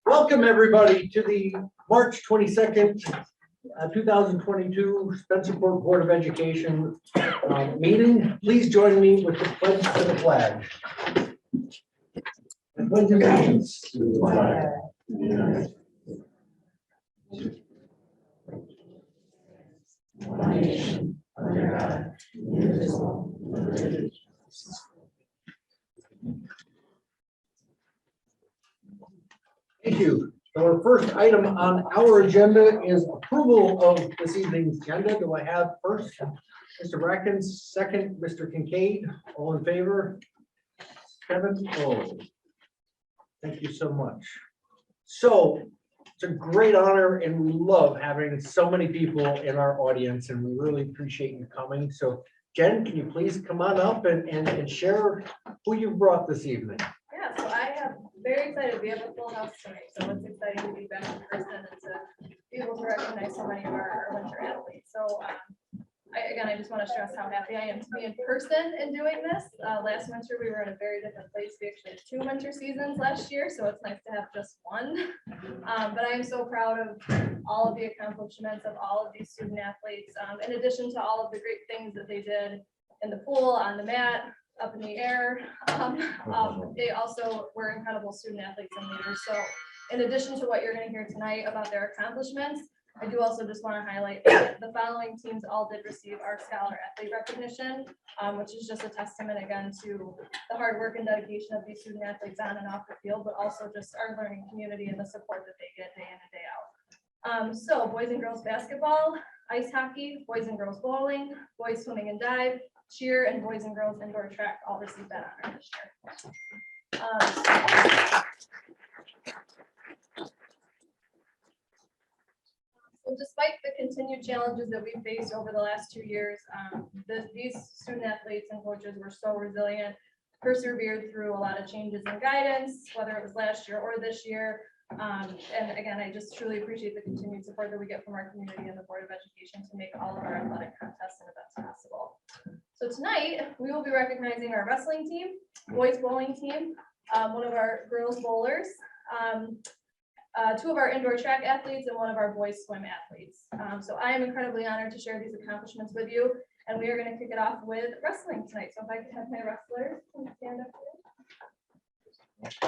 Welcome everybody to the March 22nd, 2022 Spencerport Board of Education meeting. Please join me with the pledge to the flag. I pledge allegiance to the flag of the United States, one nation, under God, indivisible, with liberty and justice. Thank you. So our first item on our agenda is approval of this evening's agenda. Do I have first Mr. Rackens, second Mr. Kincaid? All in favor? 7-0. Thank you so much. So it's a great honor and we love having so many people in our audience and we really appreciate you coming. So Jen, can you please come on up and share who you brought this evening? Yeah, so I am very excited. We have a full house tonight, so it's exciting to be back in person and to be able to recognize so many of our winter athletes. So I just want to stress how happy I am to be in person and doing this. Last winter, we were in a very different place. We actually had 2 winter seasons last year, so it's nice to have just one. But I am so proud of all of the accomplishments of all of these student athletes, in addition to all of the great things that they did in the pool, on the mat, up in the air. They also were incredible student athletes and leaders. So in addition to what you're going to hear tonight about their accomplishments, I do also just want to highlight that the following teams all did receive our Scholar Athlete recognition, which is just a testament again to the hard work and dedication of these student athletes on and off the field, but also just our learning community and the support that they get day in and day out. So boys and girls basketball, ice hockey, boys and girls bowling, boys swimming and dive, cheer, and boys and girls indoor track all received that honor this year. So despite the continued challenges that we faced over the last 2 years, these student athletes and coaches were so resilient, persevered through a lot of changes in guidance, whether it was last year or this year. And again, I just truly appreciate the continued support that we get from our community and the Board of Education to make all of our athletic contests and events possible. So tonight, we will be recognizing our wrestling team, boys bowling team, one of our girls bowlers, 2 of our indoor track athletes, and 1 of our boys swim athletes. So I am incredibly honored to share these accomplishments with you, and we are going to kick it off with wrestling tonight. So if I could have my wrestlers stand up here.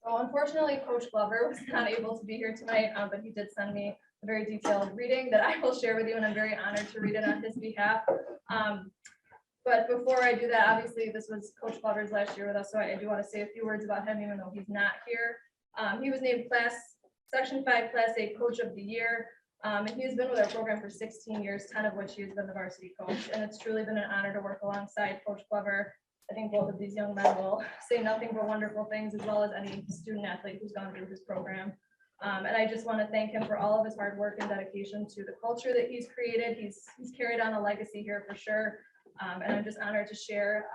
So unfortunately, Coach Glover was not able to be here tonight, but he did send me a very detailed reading that I will share with you, and I'm very honored to read it on his behalf. But before I do that, obviously this was Coach Glover's last year with us, so I do want to say a few words about him, even though he's not here. He was named Section 5 Class A Coach of the Year, and he has been with our program for 16 years, 10 of which he has been the varsity coach, and it's truly been an honor to work alongside Coach Glover. I think both of these young men will say nothing but wonderful things, as well as any student athlete who's gone through his program. And I just want to thank him for all of his hard work and dedication to the culture that he's created. He's carried on a legacy here for sure. And I'm just honored to share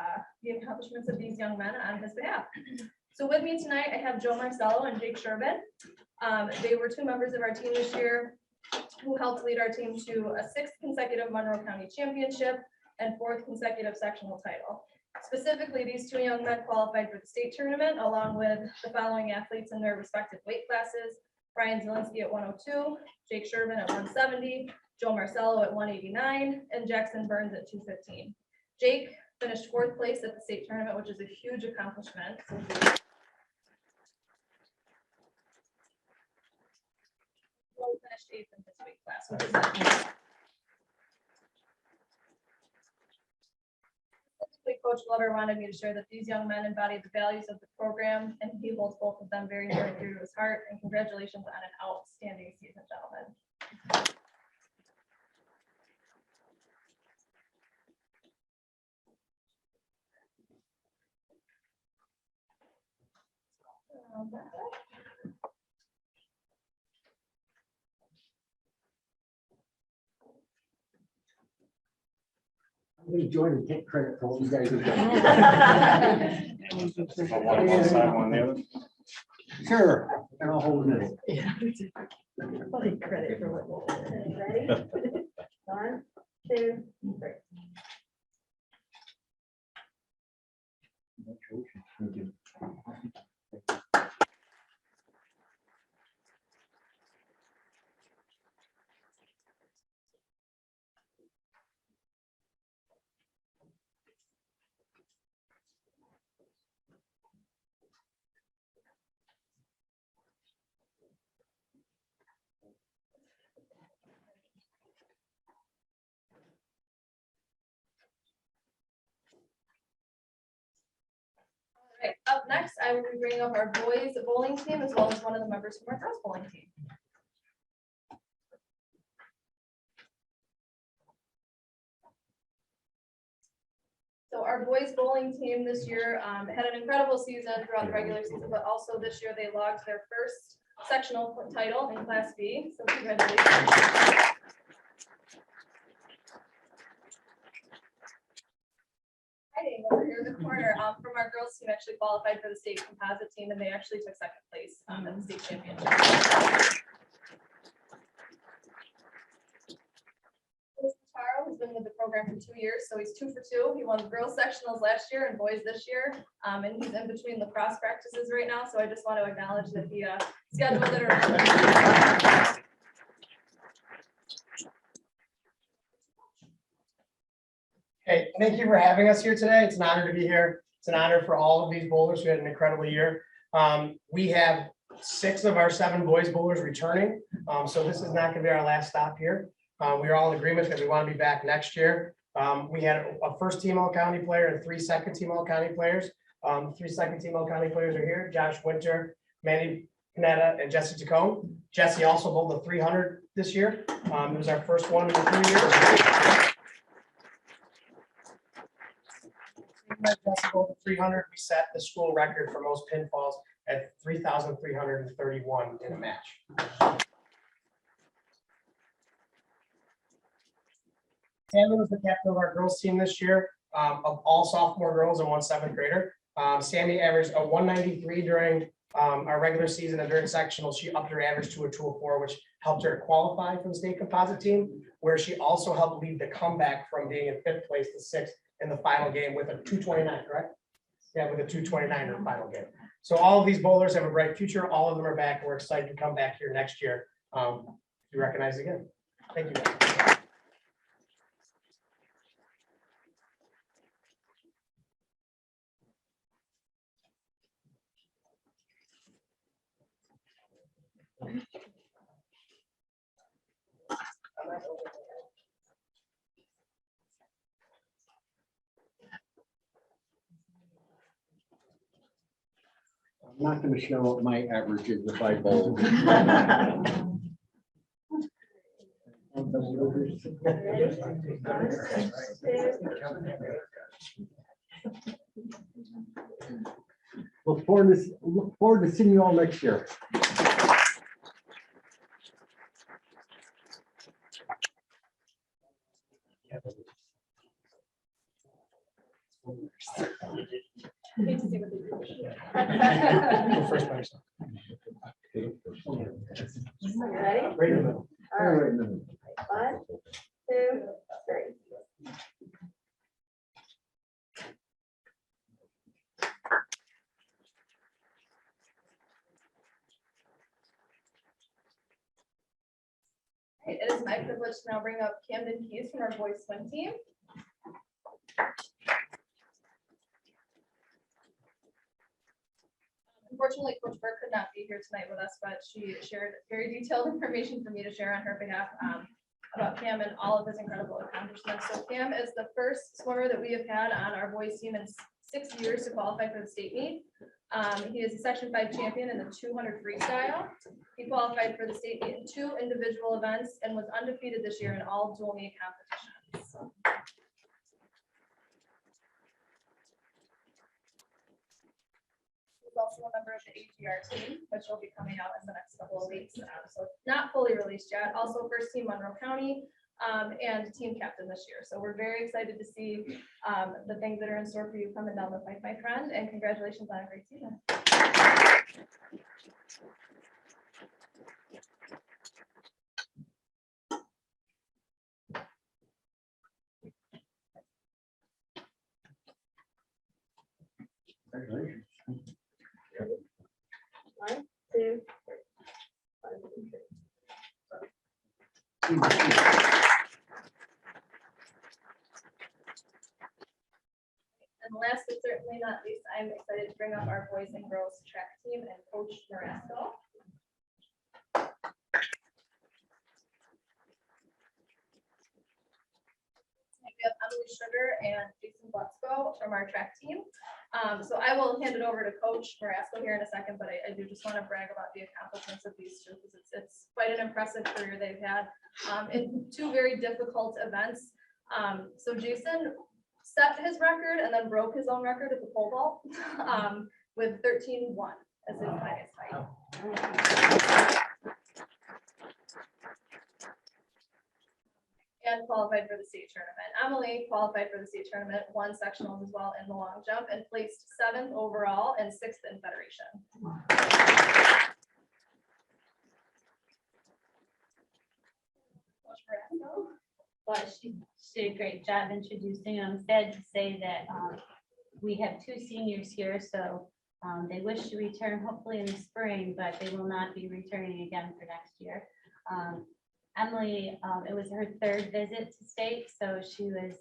the accomplishments of these young men on his behalf. So with me tonight, I have Joe Marcello and Jake Sherbin. They were 2 members of our team this year who helped lead our team to a 6th consecutive Monroe County championship and 4th consecutive sectional title. Specifically, these 2 young men qualified for the state tournament, along with the following athletes in their respective weight classes: Brian Zielinski at 102, Jake Sherbin at 170, Joe Marcello at 189, and Jackson Burns at 215. Jake finished 4th place at the state tournament, which is a huge accomplishment. He finished 8th in his weight class, which is Coach Glover wanted me to share that these young men embody the values of the program, and he holds both of them very near and dear to his heart. And congratulations on an outstanding season, gentlemen. I'm going to join and take credit for what you guys have done. One side, one the other. Sure, and I'll hold it. Yeah. I'll take credit for what. Ready? 1, 2, 3. Thank you. Right, up next, I will be bringing up our boys bowling team as well as one of the members from our girls bowling team. So our boys bowling team this year had an incredible season throughout the regular season, but also this year they logged their first sectional title in Class B. So congratulations. Hiding over here in the corner from our girls team actually qualified for the state composite team, and they actually took second place at the state championship. Taro has been with the program for 2 years, so he's 2 for 2. He won girls sectionals last year and boys this year, and he's in between lacrosse practices right now. So I just want to acknowledge that he scheduled it around. Hey, thank you for having us here today. It's an honor to be here. It's an honor for all of these bowlers who had an incredible year. We have 6 of our 7 boys bowlers returning, so this is not going to be our last stop here. We are all in agreement that we want to be back next year. We had a first team all-county player and 3 second team all-county players. 3 second team all-county players are here: Josh Winter, Manny Panetta, and Jesse Tacone. Jesse also bowled the 300 this year. It was our first one in 3 years. Decibel 300, we set the school record for most pinfalls at 3,331 in a match. Sammy was the captain of our girls team this year, of all sophomore girls and 1 7th grader. Sammy averaged a 193 during our regular season, and during sectional, she upped her average to a 204, which helped her qualify for the state composite team, where she also helped lead the comeback from being in 5th place to 6th in the final game with a 229, correct? Yeah, with a 229 in the final game. So all of these bowlers have a bright future. All of them are back. We're excited to come back here next year. To be recognized again. Thank you. I'm not going to show what my average is if I bowl. Look forward to seeing you all next year. Hate to see what they do. Go first by yourself. Ready? Right in the middle. All right. 1, 2, 3. It is my privilege to now bring up Camden Keys from our boys swim team. Unfortunately, Coach Burke could not be here tonight with us, but she shared very detailed information for me to share on her behalf about Cam and all of his incredible accomplishments. So Cam is the first swimmer that we have had on our boys team in 6 years to qualify for the state meet. He is a Section 5 champion in the 200 freestyle. He qualified for the state meet in 2 individual events and was undefeated this year in all dual meet competitions. He's also a member of the AGR team, which will be coming out in the next couple of weeks. So not fully released yet. Also first team Monroe County and team captain this year. So we're very excited to see the things that are in store for you coming down the pipe, my friend, and congratulations on a great season. boys and girls track team and Coach Marasco. We have Emily Sugar and Jason Blutzko from our track team. So I will hand it over to Coach Marasco here in a second, but I do just want to brag about the accomplishments of these two because it's quite an impressive career they've had in two very difficult events. So Jason set his record and then broke his own record at the pole vault with 13-1 as his highest height. And qualified for the state tournament. Emily qualified for the state tournament, won sectionals as well in the long jump, and placed 7th overall and 6th in federation. Well, she did a great job introducing. I'm sad to say that we have 2 seniors here, so they wish to return hopefully in the spring, but they will not be returning again for next year. Emily, it was her 3rd visit to state, so she was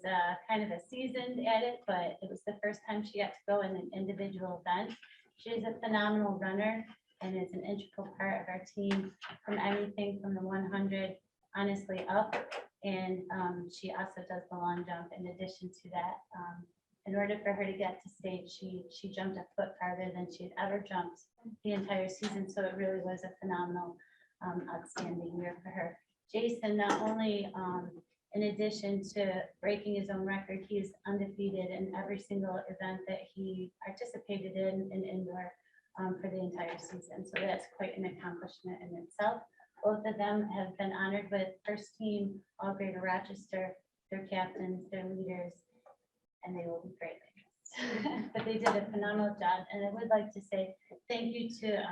kind of a seasoned at it, but it was the first time she got to go in an individual event. She is a phenomenal runner and is an integral part of our team from anything from the 100 honestly up. And she also does the long jump in addition to that. In order for her to get to state, she jumped a foot farther than she had ever jumped the entire season. So it really was a phenomenal, outstanding year for her. Jason, not only in addition to breaking his own record, he is undefeated in every single event that he participated in indoor for the entire season. So that's quite an accomplishment in itself. Both of them have been honored with first team All Greater Rochester, their captains, their leaders, and they will be great leaders. But they did a phenomenal job. And I would like to say thank you to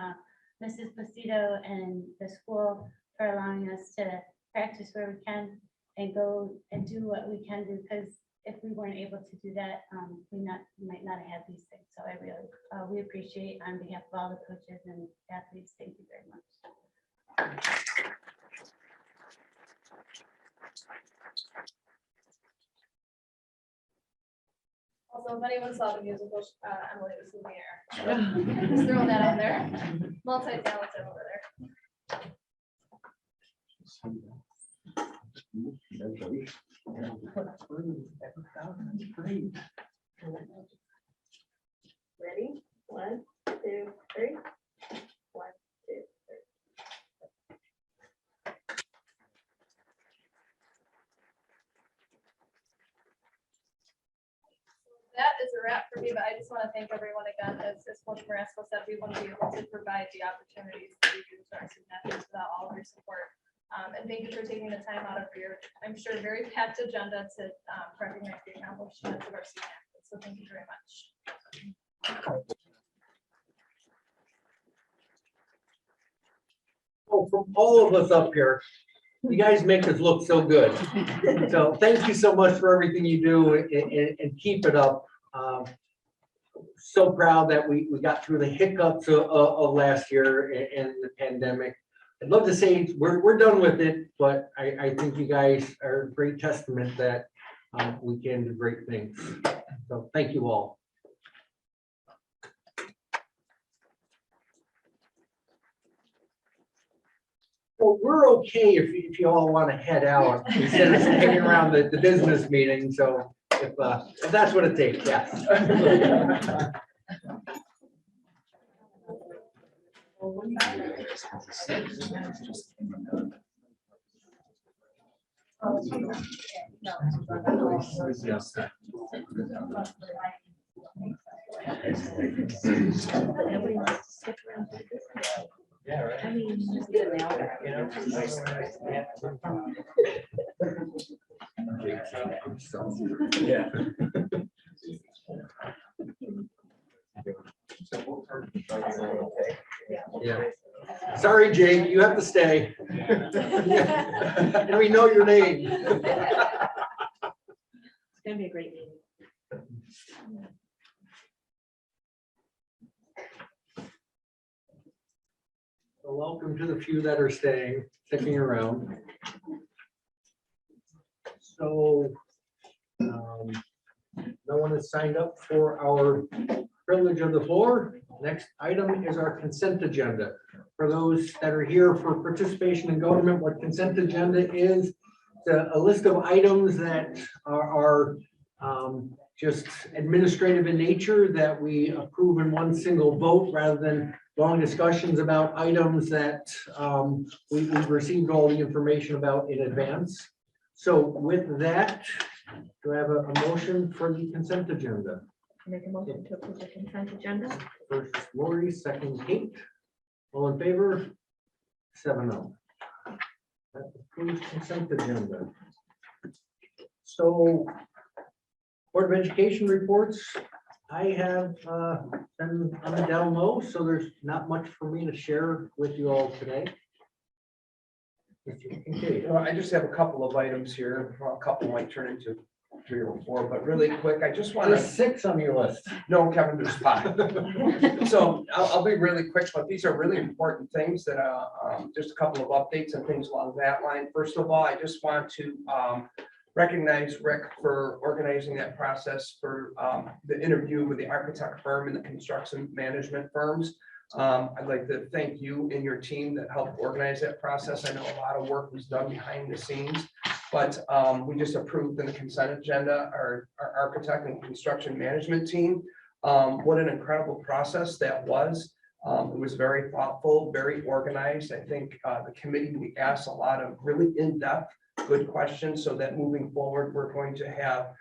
Mrs. Placido and the school for allowing us to practice where we can and go and do what we can do, because if we weren't able to do that, we might not have had these things. So I really, we appreciate on behalf of all the coaches and athletes, thank you very much. Also, if anyone saw the musical, Emily was in the air. Just throwing that out there. Multi-talented over there. Ready? 1, 2, 3. 1, 2, 3. That is a wrap for me, but I just want to thank everyone again. As Coach Marasco said, we wouldn't be able to provide the opportunities that we do to our student athletes without all of your support. And thank you for taking the time out of your, I'm sure, very packed agenda to recognize the accomplishments of our student athletes. So thank you very much. Oh, from all of us up here, you guys make us look so good. So thank you so much for everything you do and keep it up. So proud that we got through the hiccups of last year and the pandemic. I'd love to say we're done with it, but I think you guys are a great testament that we can do great things. So thank you all. Well, we're okay if you all want to head out instead of hanging around the business meeting. So if that's what it takes, yes. Yeah, right. I mean, just get it now. Yeah. Yeah. Sorry, Jake, you have to stay. And we know your name. It's gonna be a great meeting. So welcome to the few that are sticking around. So No one has signed up for our privilege of the floor. Next item is our consent agenda. For those that are here for participation in government, what consent agenda is, a list of items that are just administrative in nature that we approve in one single vote rather than long discussions about items that we've received all the information about in advance. So with that, do I have a motion for the consent agenda? Make a motion to approve the consent agenda. First Lori, second Kate. All in favor? 7-0. That approves consent agenda. So Board of Education reports. I have been on the down low, so there's not much for me to share with you all today. Mr. Kincaid. I just have a couple of items here. Well, a couple might turn into 3 or 4, but really quick, I just want There's to, 6 on your list. no, Kevin, there's 5. So I'll be really quick, but these are really important things that, just a couple of updates and things along that line. First of all, I just want to recognize Rick for organizing that process for the interview with the architect firm and the construction management firms. I'd like to thank you and your team that helped organize that process. I know a lot of work was done behind the scenes, but we just approved in the consent agenda, our architect and construction management team. What an incredible process that was. It was very thoughtful, very organized. I think the committee, we asked a lot of really in-depth, good questions so that moving forward, we're going to have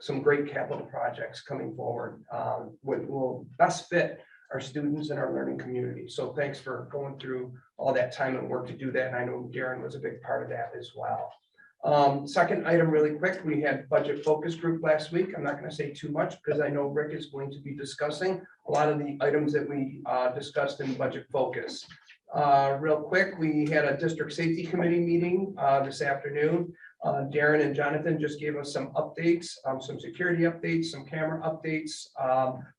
some great capital projects coming forward, which will best fit our students and our learning community. So thanks for going through all that time and work to do that. And I know Darren was a big part of that as well. Second item really quick, we had budget focus group last week. I'm not going to say too much because I know Rick is going to be discussing a lot of the items that we discussed in budget focus. Real quick, we had a district safety committee meeting this afternoon. Darren and Jonathan just gave us some updates, some security updates, some camera updates,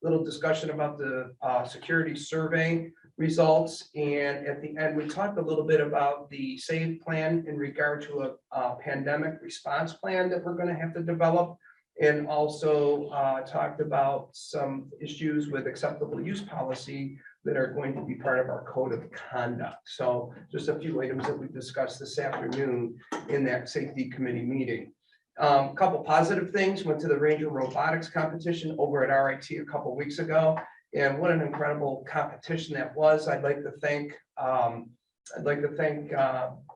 little discussion about the security survey results. And at the end, we talked a little bit about the SAVE plan in regard to a pandemic response plan that we're going to have to develop. And also talked about some issues with acceptable use policy that are going to be part of our code of conduct. So just a few items that we discussed this afternoon in that safety committee meeting. A couple positive things, went to the Ranger Robotics competition over at RIT a couple weeks ago. And what an incredible competition that was. I'd like to thank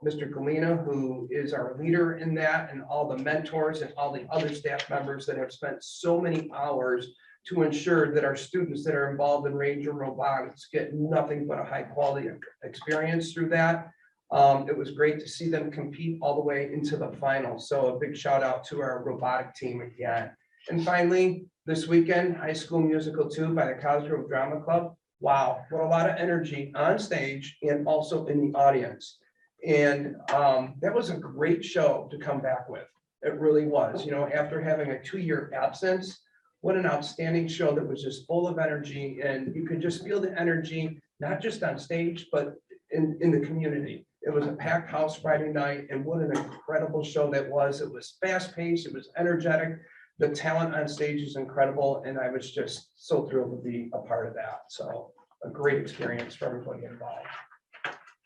Mr. Galena, who is our leader in that, and all the mentors and all the other staff members that have spent so many hours to ensure that our students that are involved in Ranger Robotics get nothing but a high quality experience through that. It was great to see them compete all the way into the final. So a big shout out to our robotic team again. And finally, this weekend, High School Musical 2 by the Cosgrove Drama Club. Wow, what a lot of energy on stage and also in the audience. And that was a great show to come back with. It really was, you know, after having a 2-year absence, what an outstanding show that was just full of energy, and you could just feel the energy, not just on stage, but in the community. It was a packed house Friday night, and what an incredible show that was. It was fast paced, it was energetic. The talent on stage is incredible, and I was just so thrilled to be a part of that. So a great experience for everybody involved.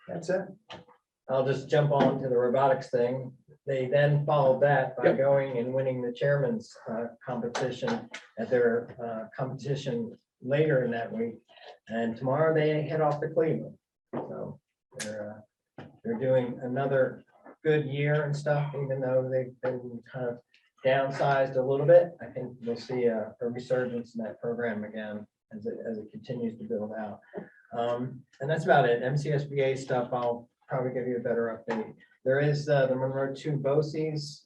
That's it. I'll just jump on to the robotics thing. They then followed that by Yep. going and winning the chairman's competition at their competition later in that week. And tomorrow they head off to Cleveland. So they're doing another good year and stuff, even though they've been kind of downsized a little bit. I think we'll see a resurgence in that program again as it continues to build out. And that's about it. MCSBA stuff, I'll probably give you a better update. There is the Monroe 2 BOCES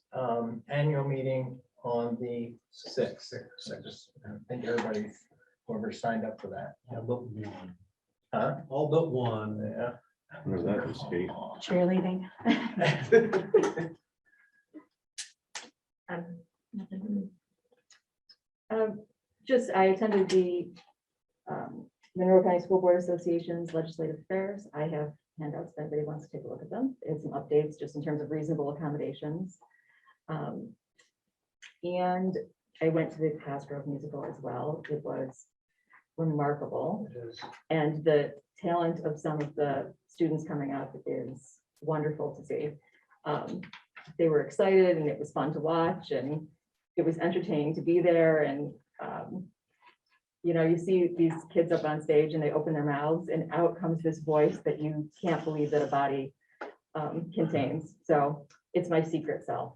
annual meeting on the 6th. I think everybody, whoever signed up for that. All but one. Huh? All but one. Yeah. Where's that escape? Cheerleading. Just, I attended the Monroe County School Board Association's Legislative Affairs. I have handouts if anybody wants to take a look at them. It's some updates just in terms of reasonable accommodations. And I went to the Cosgrove musical as well. It was remarkable. It is. And the talent of some of the students coming up is wonderful to see. They were excited and it was fun to watch and it was entertaining to be there. And, you know, you see these kids up on stage and they open their mouths and out comes this voice that you can't believe that a body contains. So it's my secret self.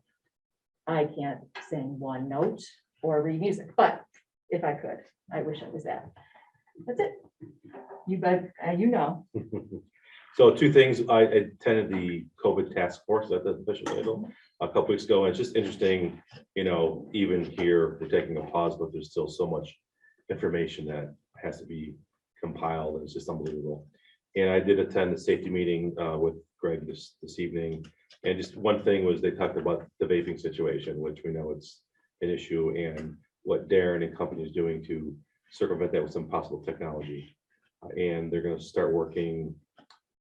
I can't sing one note or read music, but if I could, I wish I was that. That's it. You bet, you know. So two things, I attended the COVID task force at the official title a couple weeks ago, and it's just interesting, you know, even here, we're taking a pause, but there's still so much information that has to be compiled, and it's just unbelievable. And I did attend the safety meeting with Greg this evening, and just one thing was they talked about the vaping situation, which we know it's an issue, and what Darren and company is doing to circumvent that with some possible technology. And they're going to start working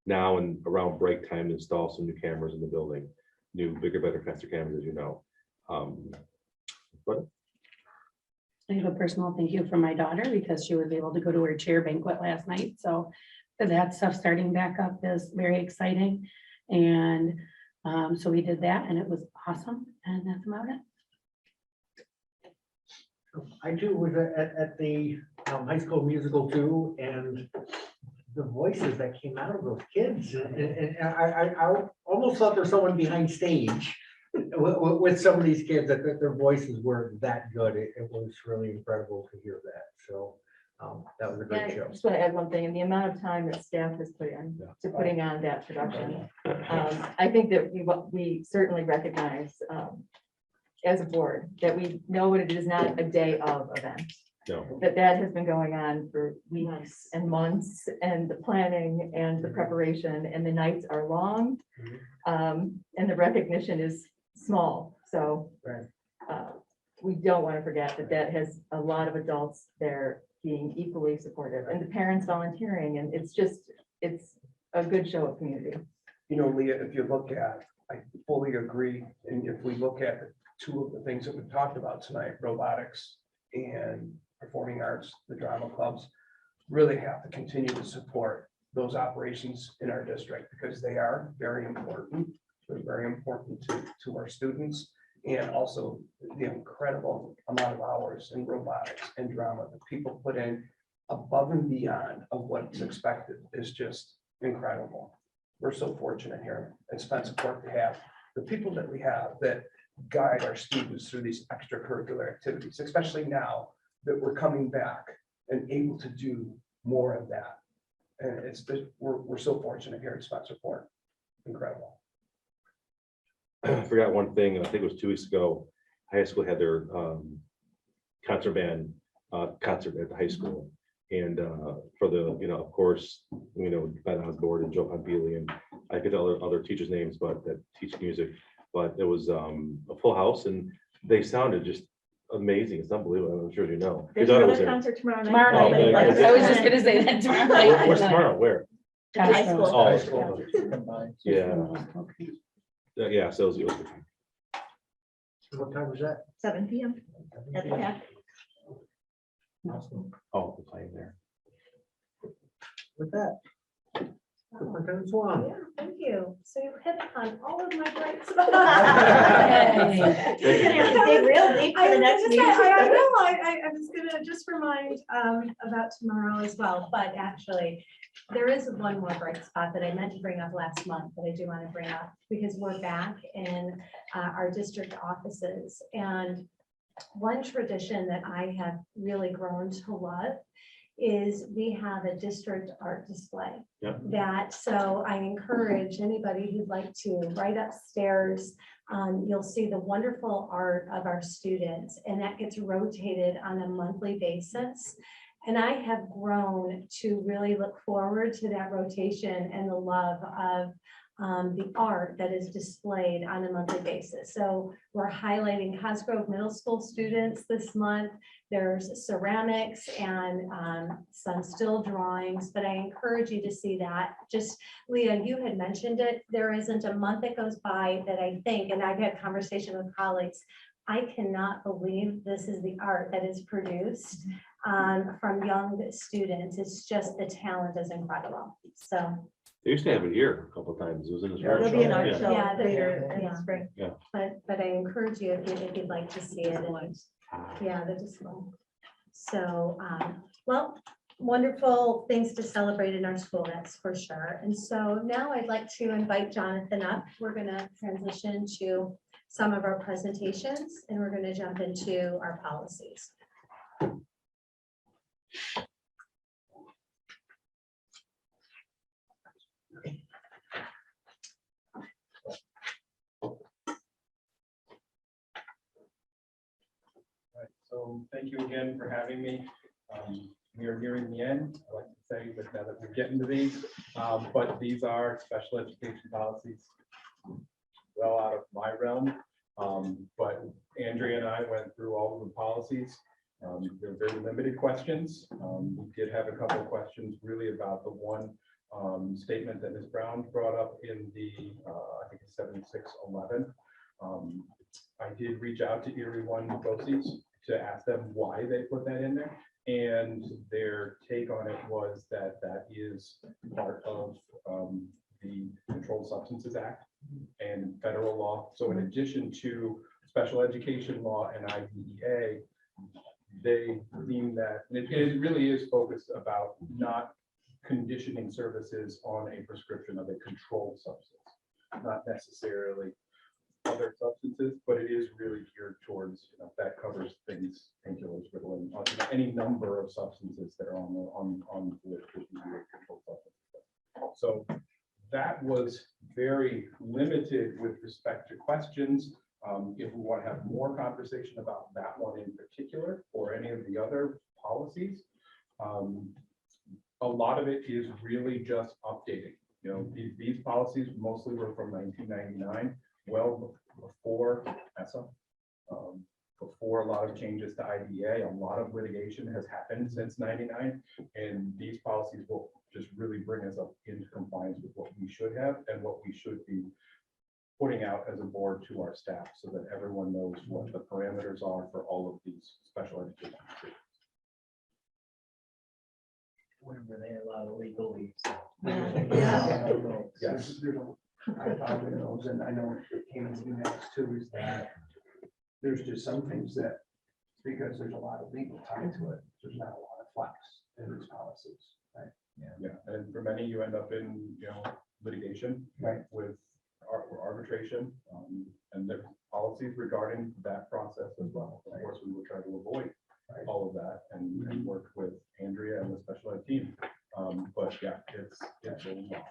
now and around break time to install some new cameras in the building, new, bigger, better, faster cameras, as you know. But I have a personal thank you from my daughter because she was able to go to her chair banquet last night. So that stuff starting back up is very exciting. And so we did that and it was awesome. And that's about it. I too was at the high school musical too, and the voices that came out of those kids, and I almost thought there's someone behind stage with some of these kids, that their voices were that good. It was really incredible to hear that. So that was a great I show. just want to add one thing, and the amount of time that staff has put in to putting on that production. I think that we certainly recognize as a board that we know it is not a day of event. no, That has been going on for weeks and months, and the planning and the preparation, and the nights are long. And the recognition is small, so Right. we don't want to forget that has a lot of adults there being equally supportive, and the parents volunteering, and it's a good show of community. You know, Leah, if you look at, I fully agree, and if we look at two of the things that we've talked about tonight, robotics and performing arts, the drama clubs, really have to continue to support those operations in our district because they are very important. They're very important to our students, and also the incredible amount of hours in robotics and drama that people put in above and beyond of what's expected is just incredible. We're so fortunate here at Spencerport to have the people that we have that guide our students through these extracurricular activities, especially now that we're coming back and able to do more of that. And we're so fortunate here at Spencerport. Incredible. I forgot one thing, I think it was 2 weeks ago, high school had their concert band concert at the high school. And for the, you know, of course, you know, Ben Osborne and Joe Pompili, and I get other teachers' names, but that teach music. But it was a full house and they sounded just amazing. It's unbelievable. I'm sure you know. Your There's daughter was another there. concert tomorrow night. Tomorrow Oh, night. okay. I was just gonna say that tomorrow night. Where's tomorrow? Where? High school. Oh, High school. Combined. Yeah. Okay. Yeah, so it was What time was that? 7 p.m. at the CAC. oh, the playing there. With that, Superintendent Swan. Yeah, thank you. So you hit on all of my bright spots. You're gonna have to dig real deep for the next meeting. I know, I was gonna just remind about tomorrow as well, but actually, there is one more bright spot that I meant to bring up last month that I do want to bring up, because we're back in our district offices. And one tradition that I have really grown to love is we have a district art display. Yep. That, so I encourage anybody who'd like to, right upstairs, you'll see the wonderful art of our students, and that gets rotated on a monthly basis. And I have grown to really look forward to that rotation and the love of the art that is displayed on a monthly basis. So we're highlighting Cosgrove Middle School students this month. There's ceramics and some still drawings, but I encourage you to see that. Just, Leah, you had mentioned it. There isn't a month that goes by that I think, and I've had conversation with colleagues, I cannot believe this is the art that is produced from young students. It's just the talent is incredible. So, They used to have it here a couple of times. It was in the. There'll be an art Yeah. show Yeah, later in yeah. the spring. but I encourage you if you'd like to see it. And, yeah, the display. So, well, wonderful things to celebrate in our school, that's for sure. And so now I'd like to invite Jonathan up. We're going to transition to some of our presentations, and we're going to jump into our policies. So thank you again for having me. We are nearing the end. I like to say that now that we're getting to these, but these are special education policies well out of my realm. But Andrea and I went through all of the policies. They're very limited questions. We did have a couple of questions really about the one statement that Ms. Brown brought up in the, I think it's 7611. I did reach out to Erie One BOCES to ask them why they put that in there. And their take on it was that that is part of the Controlled Substances Act and federal law. So in addition to special education law and IDEA, they deem that it really is focused about not conditioning services on a prescription of a controlled substance, not necessarily other substances, but it is really geared towards, that covers things, painkillers, Ritalin, any number of substances that are on the list would be a controlled substance. So that was very limited with respect to questions. If we want to have more conversation about that one in particular or any of the other policies, a lot of it is really just updating. These policies mostly were from 1999. Well, before ESSA, before a lot of changes to IDA, a lot of litigation has happened since '99, and these policies will just really bring us up into compliance with what we should have and what we should be putting out as a board to our staff, so that everyone knows what the parameters are for all of these special education decisions. When were they allowed legalese? Yes. I probably knows, and I know it came into the next too, is that there's just some things that, because there's a lot of legal tied to it, there's not a lot of flex in these policies, right? Yeah, and for many, you end up in, litigation. Right. With arbitration, and there are policies regarding that process as well. Of course, we will try to avoid all of that and work with Andrea and the special ed team. But yeah, it's a lot.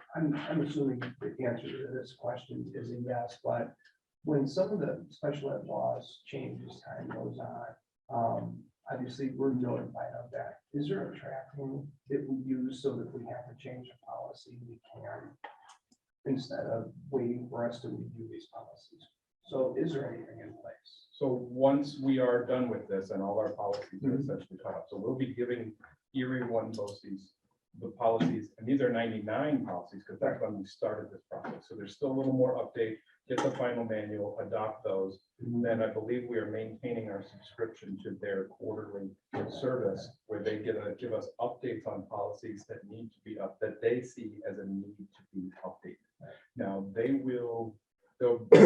And I'm assuming the answer to this question is a yes, but when some of the special ed laws change as time goes on, obviously we're notified of that. Is there a tracking that we use so that we have to change the policy, we can, instead of waiting for us to review these policies? So is there anything in place? So once we are done with this and all our policies are essentially caught up, so we'll be giving Erie One BOCES the policies, and these are 99 policies because that's when we started this process. So there's still a little more update, get the final manual, adopt those. And then I believe we are maintaining our subscription to their quarterly service where they give us updates on policies that need to be up, that they see as a need to be updated. Now there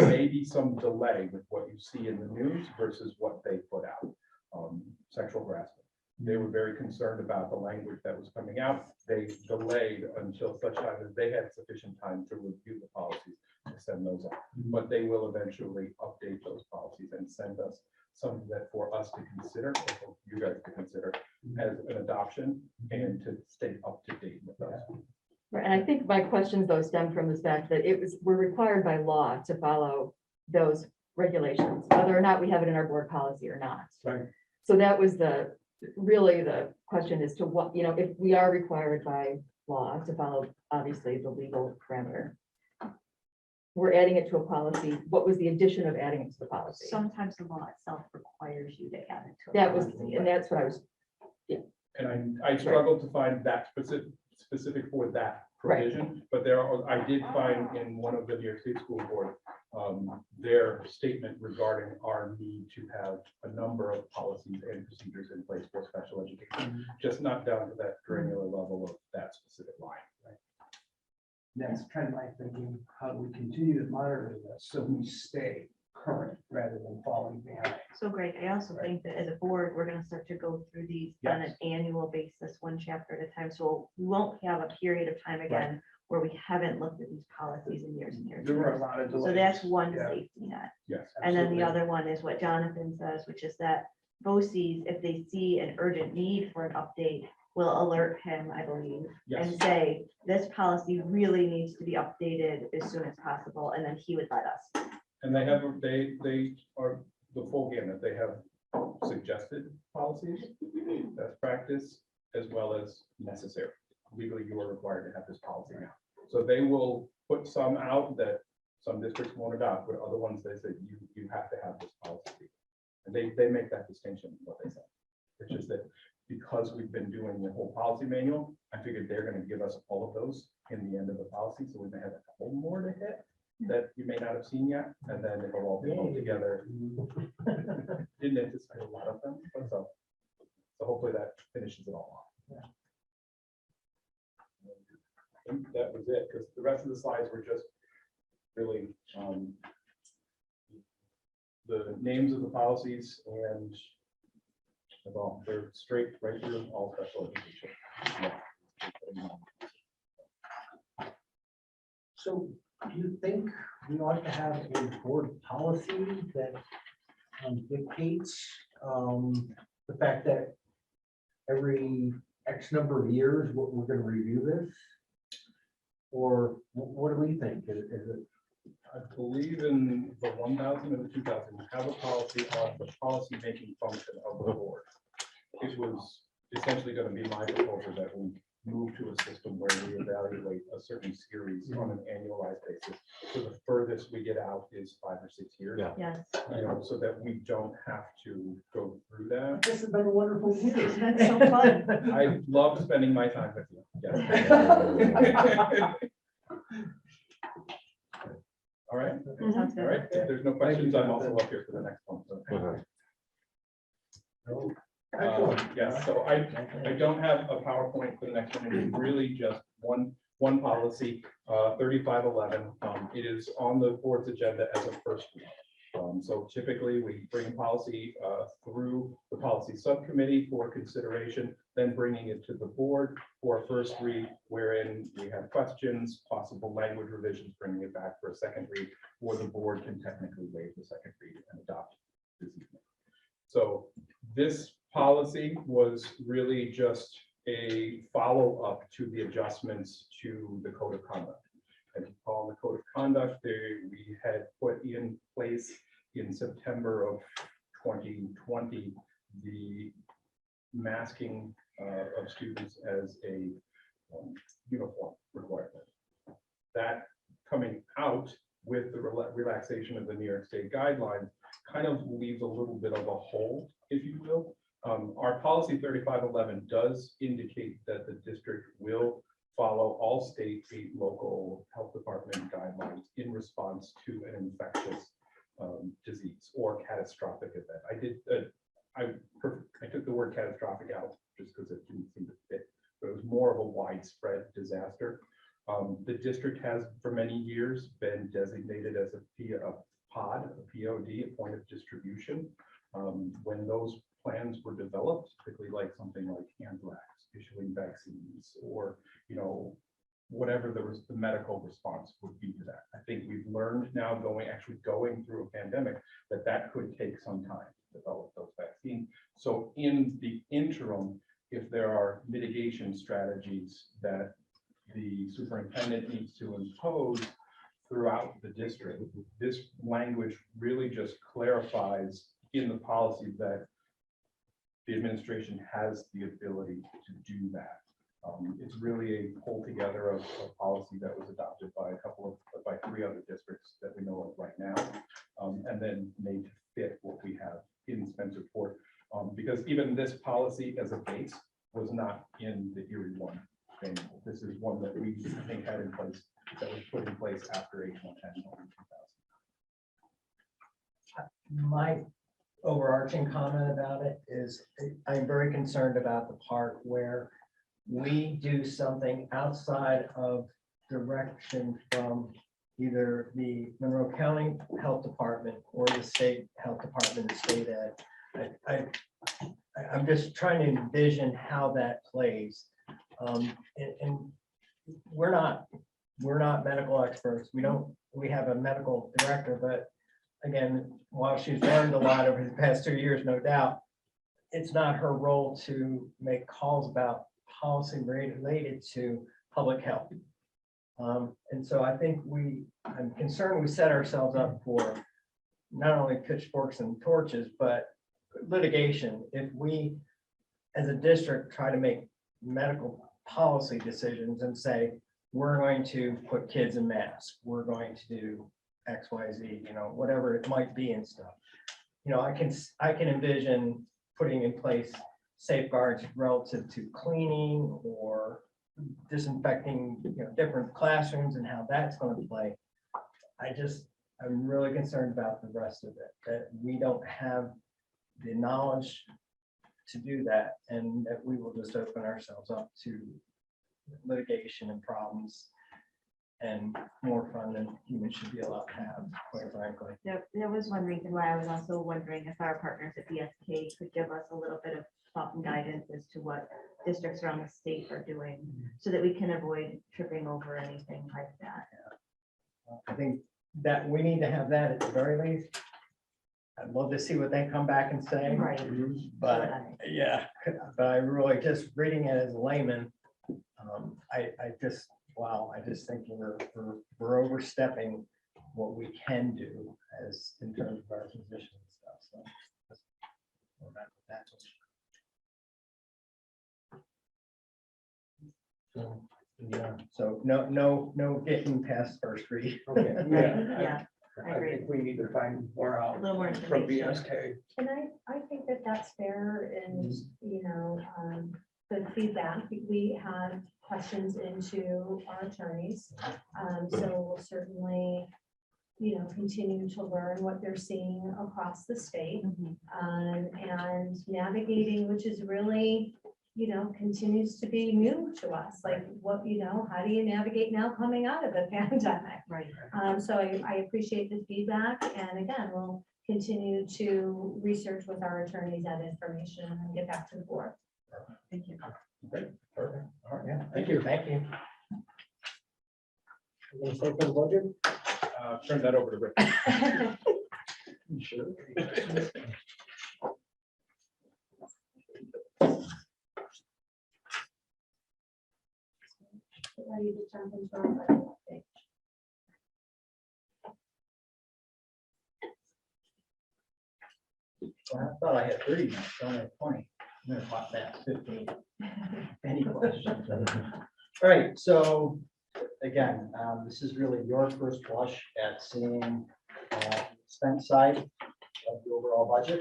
may be some delay with what you see in the news versus what they put out. Sexual harassment. They were very concerned about the language that was coming out. They delayed until such time as they had sufficient time to review the policies to send those out. But they will eventually update those policies and send us something that for us to consider, or for you guys to consider as an adoption and to stay up to date with those. Right, and I think my questions though stem from the fact that we're required by law to follow those regulations, whether or not we have it in our board policy or not. Right. So that was really the question as to what, if we are required by law to follow, obviously, the legal parameter. We're adding it to a policy. What was the addition of adding it to the policy? Sometimes the law itself requires you to add it to. That was, and that's what I was, And I struggled to find that specific for that provision, but I did find in one of the New York State School Board their statement regarding our need to have a number of policies and procedures in place for special education, just not down to that granular level of that specific line. That's kind of my thinking, how do we continue to monitor this so we stay current rather than falling behind? So great. I also think that as a board, we're gonna start to go through these on an annual basis, one chapter at a time. So we won't have a period of time again where we haven't looked at these policies in years and years. There were a lot of delays. So that's one Yeah. safety net. Yes. And then the absolutely. other one is what Jonathan says, which is that BOCES, if they see an urgent need for an update, will alert him, I believe, and Yes. say, this policy really needs to be updated as soon as possible, and then he would let us. And they are the full gamut. They have suggested policies, best practice, as well as necessary. Legally, you are required to have this policy now. So they will put some out that some districts won't adopt, but other ones they say, you have to have this policy. And they make that distinction, what they say. It's just that because we've been doing the whole policy manual, I figured they're gonna give us all of those in the end of the policy, so we may have a couple more to hit that you may not have seen yet, and then it'll all be pulled together. Didn't anticipate a lot of them, but so hopefully that finishes it all off. I think that was it, because the rest of the slides were just really the names of the policies, and well, they're straight right through all special education. So do you think we ought to have a board policy that dictates the fact that every X number of years, we're going to review this? Or what do we think? Is it? I believe in the 1000 and the 2000, we have a policy on the policy-making function of the board. It was essentially going to be my proposal that we move to a system where we evaluate a certain series on an annualized basis. So the furthest we get out is 5 or 6 years. Yeah. Yes. You know, so that we don't have to go through that. This has been a wonderful year. It's been so fun. I love spending my time with you. Yes. All right. Sounds All good. right. If there's no questions, I'm also up here for the next one. So. Yes, so I don't have a PowerPoint for the next one. It's really just one policy, 3511. It is on the board's agenda as a first read. So typically we bring policy through the policy subcommittee for consideration, then bringing it to the board for a first read, wherein we have questions, possible language revisions, bringing it back for a second read, or the board can technically waive the second read and adopt this evening. So this policy was really just a follow-up to the adjustments to the code of conduct. As you call the code of conduct, we had put in place in September of 2020 the masking of students as a uniform requirement. That coming out with the relaxation of the New York State guidelines kind of leaves a little bit of a hole, if you will. Our policy 3511 does indicate that the district will follow all state, local health department guidelines in response to an infectious disease or catastrophic event. I took the word catastrophic out just because it didn't seem to fit, but it was more of a widespread disaster. The district has for many years been designated as a POD, a point of distribution. When those plans were developed, particularly like something like anthrax, issuing vaccines, or whatever the medical response would be to that. I think we've learned now going through a pandemic that could take some time to develop those vaccines. So in the interim, if there are mitigation strategies that the superintendent needs to impose throughout the district, this language really just clarifies in the policy that the administration has the ability to do that. It's really a pull together of policy that was adopted by by 3 other districts that we know of right now, and then made to fit what we have in Spencerport. Because even this policy as a base was not in the Erie 1 manual. This is one that we, I think, had in place, that was put in place after H1N1 in 2000. My overarching comment about it is I'm very concerned about the part where we do something outside of direction from either the Monroe County Health Department or the state health department, the state ed. I'm just trying to envision how that plays. And we're not medical experts. We have a medical director, but again, while she's learned a lot over the past 2 years, no doubt, it's not her role to make calls about policy related to public health. And so I think I'm concerned we set ourselves up for not only pitchforks and torches, but litigation. If we, as a district, try to make medical policy decisions and say, we're going to put kids in masks, we're going to do X, Y, Z, whatever it might be and stuff. I can envision putting in place safeguards relative to cleaning or disinfecting, different classrooms and how that's going to play. I'm really concerned about the rest of it, that we don't have the knowledge to do that, and that we will just open ourselves up to litigation and problems and more fun than humans should be allowed to have, quite frankly. There was one reason why I was also wondering if our partners at BSK could give us a little bit of thought and guidance as to what districts around the state are doing, so that we can avoid tripping over anything like that. I think that we need to have that at the very least. I'd love to see what they come back and say. Right. But yeah, but I really, just reading it as a layman, I just think we're overstepping what we can do as in terms of our position and stuff. So that's yeah. So no getting past first read. Okay, Yeah, I I agree. think we need to find more out A little more from information. BSK. And I think that that's fair and, good feedback. We have questions into our attorneys. So we'll certainly, continue to learn what they're seeing across the state. And navigating, which is really, continues to be new to us. Like how do you navigate now coming out of the pandemic? Right. So I appreciate the feedback, and again, we'll continue to research with our attorneys that information and get back to the board. Thank you. Perfect. All right, yeah. Thank you. Any say for the budget? Turn that over to Rick. Sure. Ready to jump into our budget update. Well, I thought I had 30 minutes, I only have 20. I'm gonna talk fast, 15. Any questions? All right, so again, this is really your first blush at seeing expense side of the overall budget.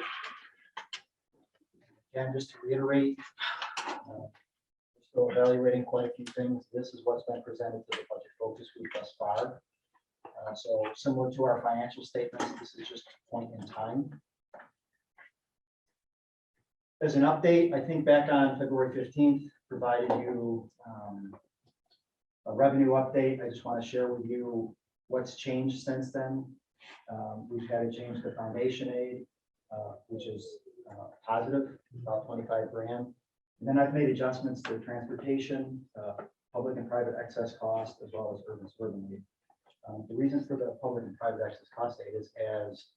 Again, just to reiterate, we're still evaluating quite a few things. This is what's been presented to the budget focus group thus far. So similar to our financial statements, this is just a point in time. As an update, I think back on February 15th, provided you a revenue update. I just want to share with you what's changed since then. We've had to change the foundation aid, which is positive, about 25 grand. And then I've made adjustments to transportation, public and private excess cost, as well as urban suburban aid. The reasons for the public and private excess cost aid is as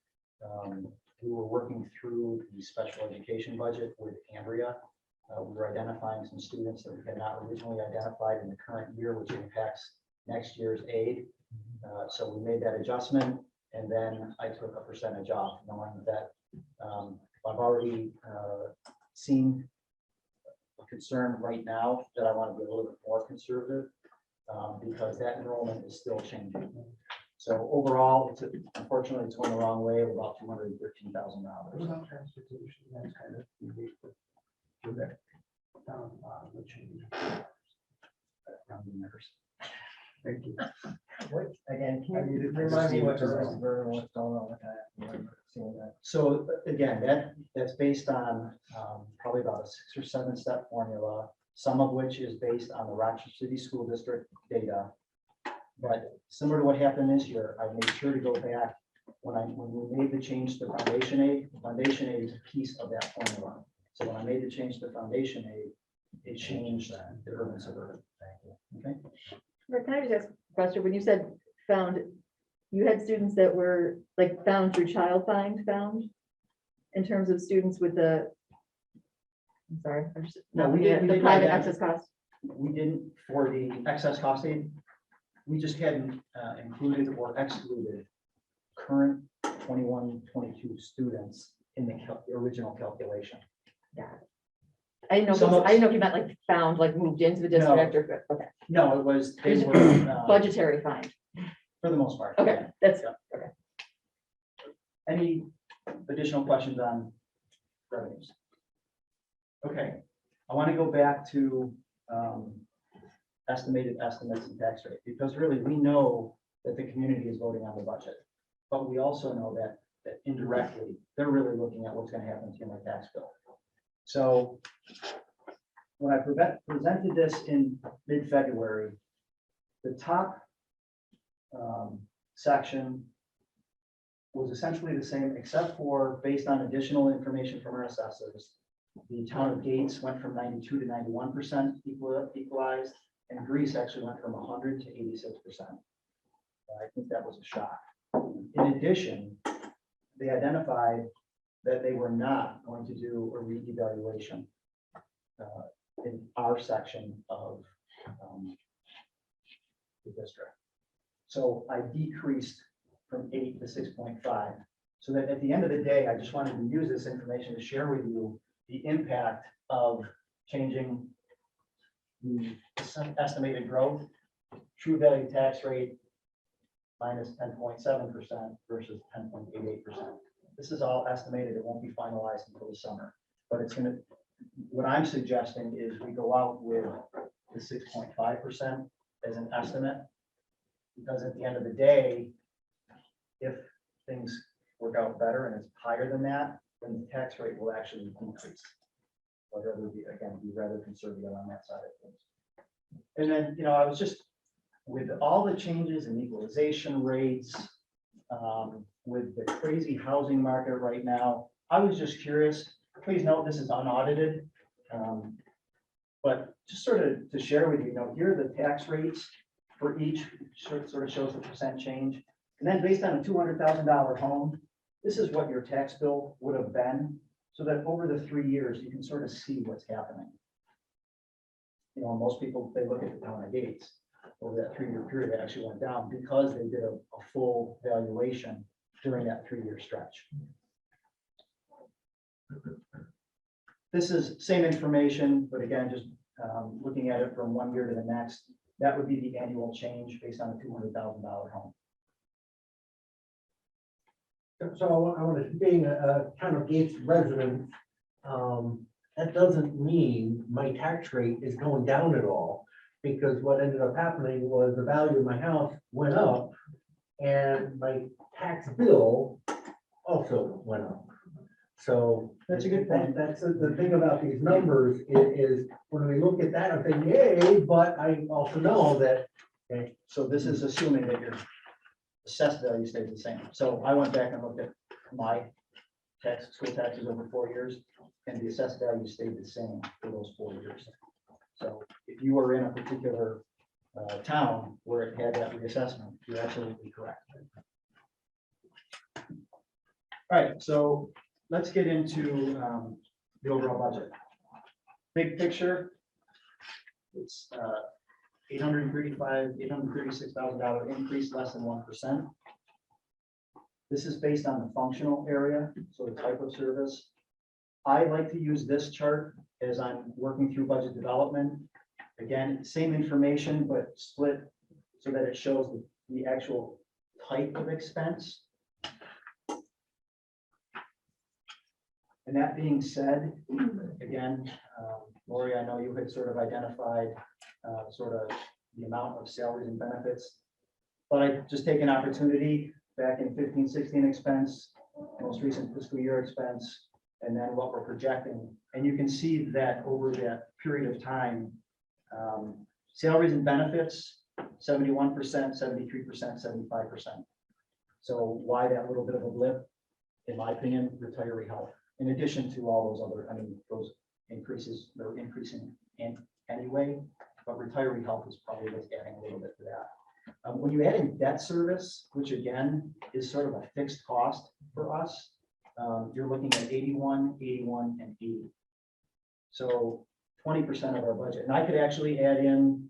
we were working through the special education budget with Andrea. We were identifying some students that we had not originally identified in the current year, which impacts next year's aid. So we made that adjustment, and then I took a percentage off, knowing that I've already seen a concern right now that I want to be a little bit more conservative because that enrollment is still changing. So overall, unfortunately, it's going the wrong way of about $213,000. Without transportation, that's kind of unique with that down the change. Rounding numbers. Thank you. What, again, can you remind me what the rest of the what's going on with that? Seeing that. So again, that's based on probably about a 6 or 7 step formula, some of which is based on the Rochester City School District data. But similar to what happened this year, I made sure to go back when we made the change to foundation aid is a piece of that formula. So when I made the change to foundation aid, it changed the urban suburban. Okay. Rick, can I just ask a question? When you said found, you had students that were like found through child found in terms of students with the, I'm sorry, I'm just No, not we looking at didn't- the we didn't private identify- access cost. We didn't for the excess cost aid. We just hadn't included or excluded current 21-22 students in the original calculation. I didn't know, Some of- I didn't know if you meant like found, like moved into the district or, okay, No, it was, they There's were, budgetary find. for the most part. Okay, that's, Any additional questions on revenues? Okay, I want to go back to estimated estimates and tax rate, because really we know that the community is voting on the budget. But we also know that indirectly, they're really looking at what's going to happen to my tax bill. So when I presented this in mid-February, the top section was essentially the same, except for based on additional information from our assessors. The town of Gates went from 92 to 91% equalized, and Greece actually went from 100 to 86%. I think that was a shock. In addition, they identified that they were not going to do a reevaluation in our section of the district. So I decreased from 8 to 6.5. So that at the end of the day, I just wanted to use this information to share with you the impact of changing the estimated growth, true value tax rate minus 10.7% versus 10.88%. This is all estimated. It won't be finalized until the summer, but it's gonna, what I'm suggesting is we go out with the 6.5% as an estimate. Because at the end of the day, if things work out better and it's higher than that, then the tax rate will actually decrease. I'd rather be, again, be rather conservative on that side of things. And then, you know, I was just, with all the changes in equalization rates, with the crazy housing market right now, I was just curious. Please note this is unaudited. But just sort of to share with you, you know, here are the tax rates for each, sort of shows the percent change. And then based on a $200,000 home, this is what your tax bill would have been, so that over the 3 years, you can sort of see what's happening. You know, most people, they look at the town of Gates, over that 3-year period, it actually went down because they did a full valuation during that 3-year stretch. This is same information, but again, just looking at it from 1 year to the next, that would be the annual change based on a $200,000 home. So I want to, being a town of Gates resident, that doesn't mean my tax rate is going down at all. Because what ended up happening was the value of my house went up and my tax bill also went up. So That's a good point. That's the thing about these numbers is when we look at that, I think, yay, but I also know that. Okay, so this is assuming that your assessed value stays the same. So I went back and looked at my school taxes over 4 years, and the assessed value stayed the same for those 4 years. So if you were in a particular town where it had that reassessment, you're absolutely correct. All right, so let's get into the overall budget. Big picture, it's $836,000 increase, less than 1%. This is based on the functional area, so the type of service. I like to use this chart as I'm working through budget development. Again, same information, but split so that it shows the actual type of expense. And that being said, again, Lori, I know you had sort of identified sort of the amount of salaries and benefits. But I just take an opportunity back in 15-16 expense, most recent fiscal year expense, and then what we're projecting. And you can see that over that period of time, salaries and benefits, 71%, 73%, 75%. So why that little bit of a blip? In my opinion, retiree health, in addition to all those other, I mean, those increases, they're increasing anyway, but retiree health is probably what's adding a little bit to that. When you add in debt service, which again is sort of a fixed cost for us, you're looking at 81, 81, and 80. So 20% of our budget. And I could actually add in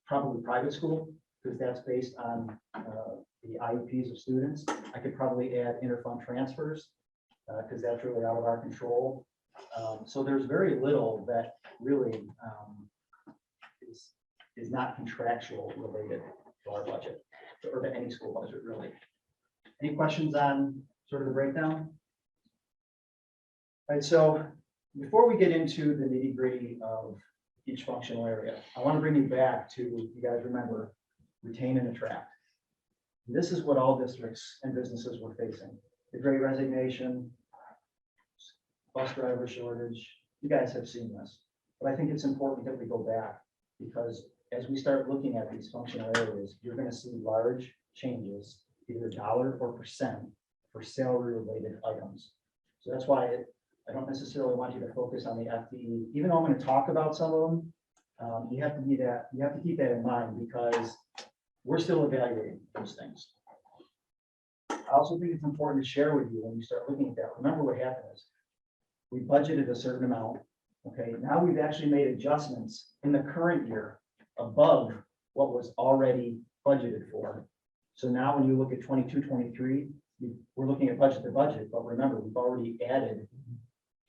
probably private school, because that's based on the IEPs of students. I could probably add interfund transfers, because that's really out of our control. So there's very little that really is not contractual related to our budget, or to any school budget, really. Any questions on sort of the breakdown? All right, so before we get into the nitty-gritty of each functional area, I want to bring you back to, you guys remember, retain and attract. This is what all districts and businesses were facing. The Great Resignation, bus driver shortage. You guys have seen this, but I think it's important that we go back, because as we start looking at these functional areas, you're going to see large changes, either dollar or percent, for salary related items. So that's why I don't necessarily want you to focus on the FTE, even though I'm going to talk about some of them. You have to keep that in mind, because we're still evaluating those things. I also think it's important to share with you when you start looking at that. Remember what happened is we budgeted a certain amount. Okay, now we've actually made adjustments in the current year above what was already budgeted for. So now when you look at 22-23, we're looking at budget to budget, but remember, we've already added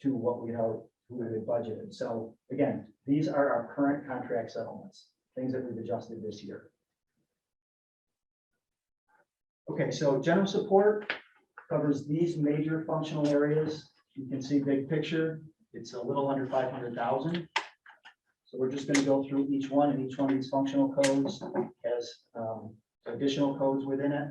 to what we had budgeted. So again, these are our current contract settlements, things that we've adjusted this year. Okay, so general support covers these major functional areas. You can see big picture, it's a little under 500,000. So we're just going to go through each one, and each one of these functional codes has additional codes within it.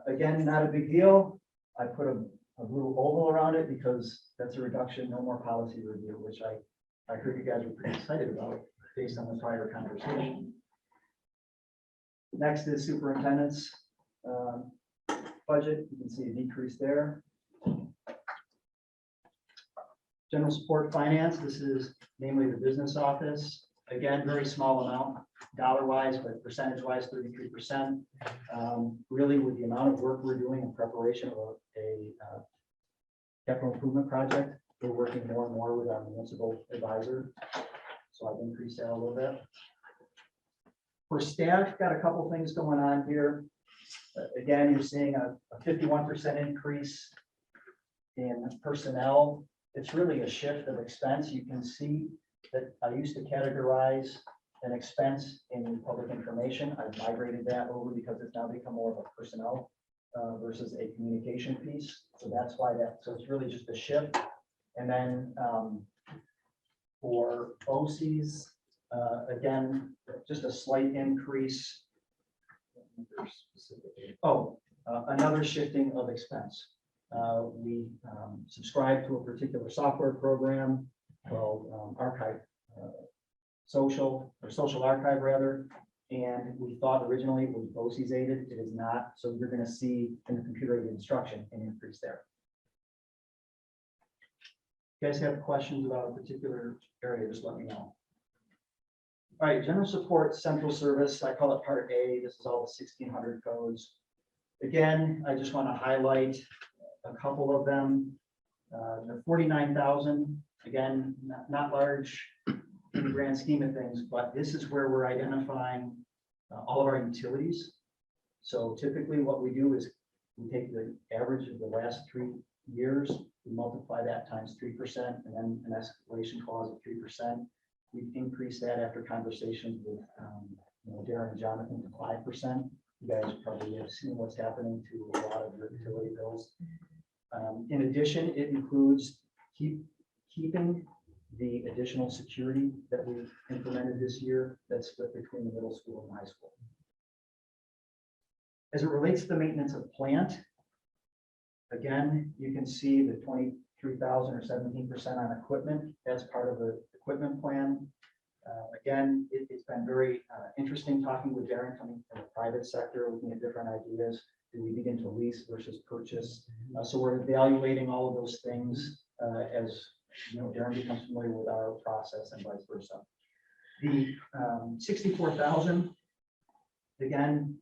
Again, not a big deal. I put a little oval around it because that's a reduction, no more policy review, which I heard you guys were pretty excited about based on the prior conversation. Next is superintendent's budget. You can see a decrease there. General support finance, this is namely the business office. Again, very small amount, dollar-wise, but percentage-wise, 33%. Really, with the amount of work we're doing in preparation of a capital improvement project, we're working more and more with our municipal advisor. So I've increased that a little bit. For staff, got a couple things going on here. Again, you're seeing a 51% increase in personnel. It's really a shift of expense. You can see that I used to categorize an expense in public information. I've migrated that over because it's now become more of a personnel versus a communication piece. So that's why so it's really just a shift. And then for OCs, again, just a slight increase. Another shifting of expense. We subscribe to a particular software program called Social Archive rather, and we thought originally it was BOCES aided. It is not. So you're going to see in the computer aided instruction an increase there. You guys have questions about a particular area, just let me know. All right, general support central service. I call it part A. This is all the 1600 codes. Again, I just want to highlight a couple of them. The 49,000, again, not large in the grand scheme of things, but this is where we're identifying all of our utilities. So typically what we do is we take the average of the last 3 years, we multiply that times 3%, and then an escalation clause of 3%. We've increased that after conversations with Darren and Jonathan to 5%. You guys probably have seen what's happening to a lot of your utility bills. In addition, it includes keeping the additional security that we implemented this year, that's split between the middle school and high school. As it relates to the maintenance of plant, again, you can see the 23,000 or 17% on equipment. That's part of the equipment plan. Again, it's been very interesting talking with Darren coming from the private sector, looking at different ideas. Do we begin to lease versus purchase? So we're evaluating all of those things as you know, Darren becomes familiar with our process and vice versa. The 64,000, again,